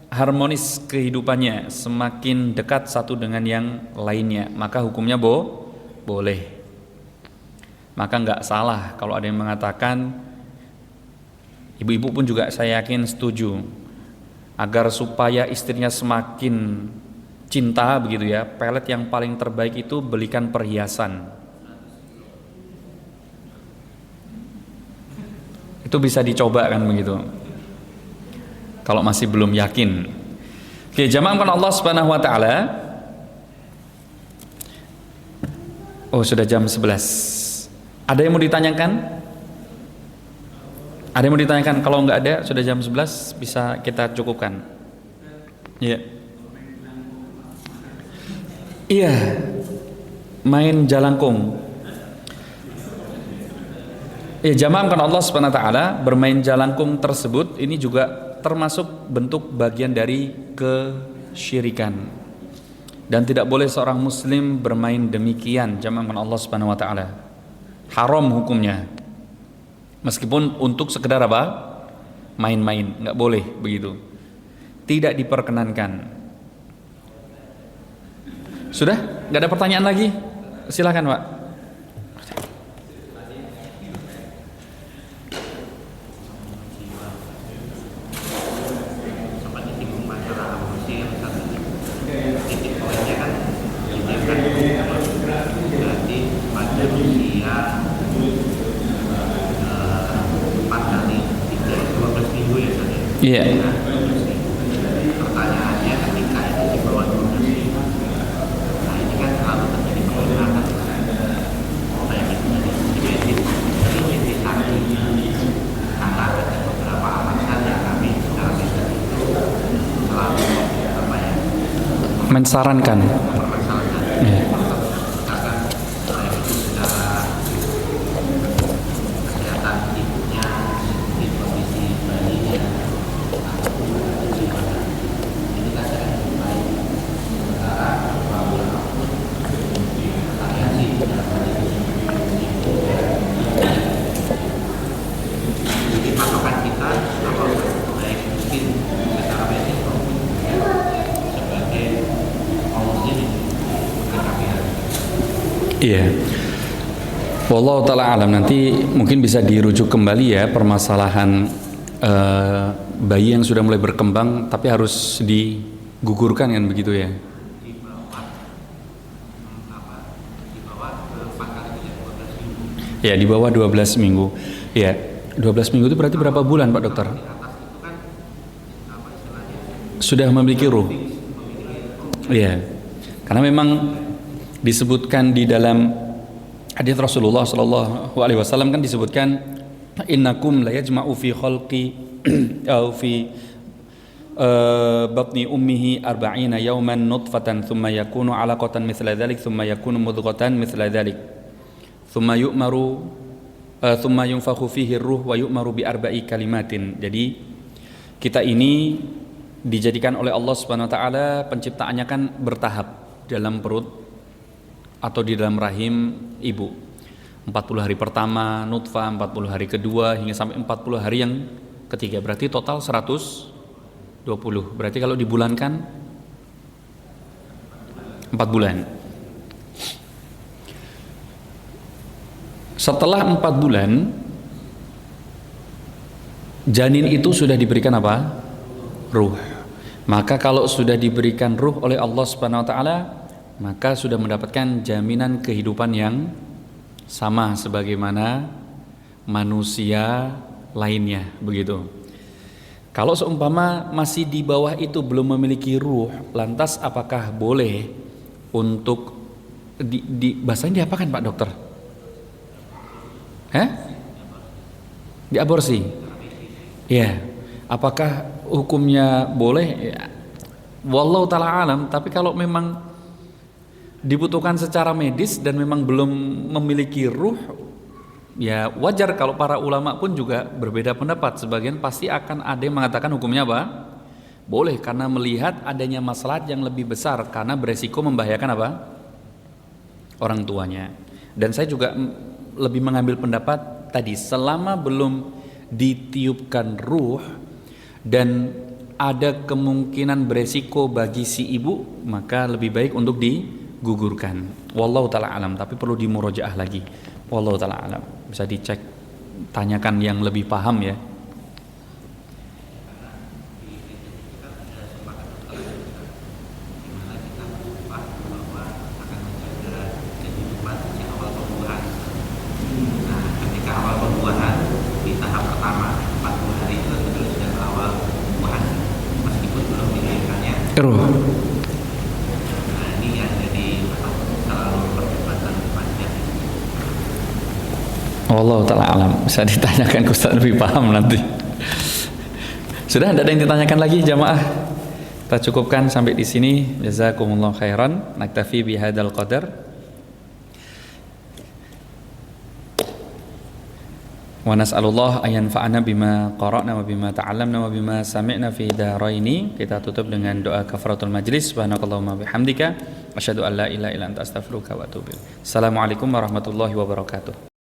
harmonis kehidupannya, semakin dekat satu dengan yang lainnya. Maka hukumnya boleh. Maka nggak salah kalau ada yang mengatakan, ibu-ibu pun juga saya yakin setuju, agar supaya istrinya semakin cinta begitu ya, pelet yang paling terbaik itu belikan perhiasan. Itu bisa dicoba kan begitu, kalau masih belum yakin. Oke, jamaah Allah Subhanahu wa taala. Oh, sudah jam 11. Ada yang mau ditanyakan? Ada yang mau ditanyakan? Kalau nggak ada, sudah jam 11, bisa kita cukupkan. Iya. Iya, main jalangkung. Ya, jamaah karena Allah Subhanahu wa taala, bermain jalangkung tersebut ini juga termasuk bentuk bagian dari kesyirikan. Dan tidak boleh seorang muslim bermain demikian, jamaah karena Allah Subhanahu wa taala. Haram hukumnya. Meskipun untuk sekedar apa? Main-main, nggak boleh begitu. Tidak diperkenankan. Sudah? Nggak ada pertanyaan lagi? Silakan, Pak. Sempat disinggung masalah aborsi yang satu titik poinnya kan ini kan berarti pada usia 4 kali 12 minggu ya tadi. Iya. Pertanyaannya ketika itu di bawah 12 minggu, nah ini kan selalu terjadi pengulangan kayak gitu tadi ini disakti karena ada beberapa alasan yang kami secara medis itu selalu apa ya Mensarankan. mempermasalahkan Iya. misalkan itu secara kesehatan ibunya di kondisi bayinya ataupun gimana ini kan saya baik sementara bahwa saya sih dalam hal ini jadi patokan kita apa baik mungkin secara medis maupun sebagai muslim menyikapi. Iya. Wallahu taala alam, nanti mungkin bisa dirujuk kembali ya permasalahan bayi yang sudah mulai berkembang tapi harus digugurkan kan begitu ya. Di bawah di bawah 4 kali 12 minggu. Ya, di bawah 12 minggu. Ya, 12 minggu itu berarti berapa bulan Pak Dokter? Di atas itu kan apa istilahnya Sudah memiliki ruh. Iya. Karena memang disebutkan di dalam hadits Rasulullah sallallahu alaihi wasallam kan disebutkan innakum la yajma'u fi khalqi au fi batni ummihi 40 yawman nutfatan thumma yakunu 'alaqatan mithla dhalik thumma yakunu mudghatan mithla dhalik thumma yu'maru thumma yunfakhu fihi ar-ruh wa yu'maru bi arba'i kalimatin. Jadi kita ini dijadikan oleh Allah Subhanahu wa taala, penciptaannya kan bertahap dalam perut atau di dalam rahim ibu. 40 hari pertama nutfah, 40 hari kedua hingga sampai 40 hari yang ketiga. Berarti total 120. Berarti kalau dibulankan 4 bulan. Setelah 4 bulan janin itu sudah diberikan apa? Ruh. Maka kalau sudah diberikan ruh oleh Allah Subhanahu wa taala, maka sudah mendapatkan jaminan kehidupan yang sama sebagaimana manusia lainnya, begitu. Kalau seumpama masih di bawah itu belum memiliki ruh, lantas apakah boleh untuk bahasanya diapakan Pak Dokter? Diaborsi? Ya. Apakah hukumnya boleh? Ya. Wallahu ta'ala alam. Tapi kalau memang dibutuhkan secara medis dan memang belum memiliki ruh, ya wajar kalau para ulama pun juga berbeda pendapat. Sebagian pasti akan ada yang mengatakan hukumnya apa? Boleh, karena melihat adanya maslahat yang lebih besar, karena beresiko membahayakan apa? Orang tuanya. Dan saya juga lebih mengambil pendapat tadi, selama belum ditiupkan ruh dan ada kemungkinan beresiko bagi si ibu, maka lebih baik untuk digugurkan. Wallahu ta'ala alam, tapi perlu dimurojaah lagi. Wallahu ta'ala alam. Bisa dicek, tanyakan yang lebih paham ya. Ruh. Nah ini yang jadi selalu perdebatan panjang. Allah ta'ala alam, bisa ditanyakan ke Ustaz lebih paham nanti. Sudah, tidak ada yang ditanyakan lagi jamaah? Kita cukupkan sampai di sini. Jazakumullah khairan. Naktafi bihadzal qadar. Wa nas'alullah an yanfa'ana bima qara'na wa bima ta'allamna wa bima sami'na fi daraini. Kita tutup dengan doa kafaratul majlis. Subhanakallahumma bihamdika asyhadu an la ilaha illa anta astaghfiruka wa atubu ilaik. Assalamualaikum warahmatullahi wabarakatuh.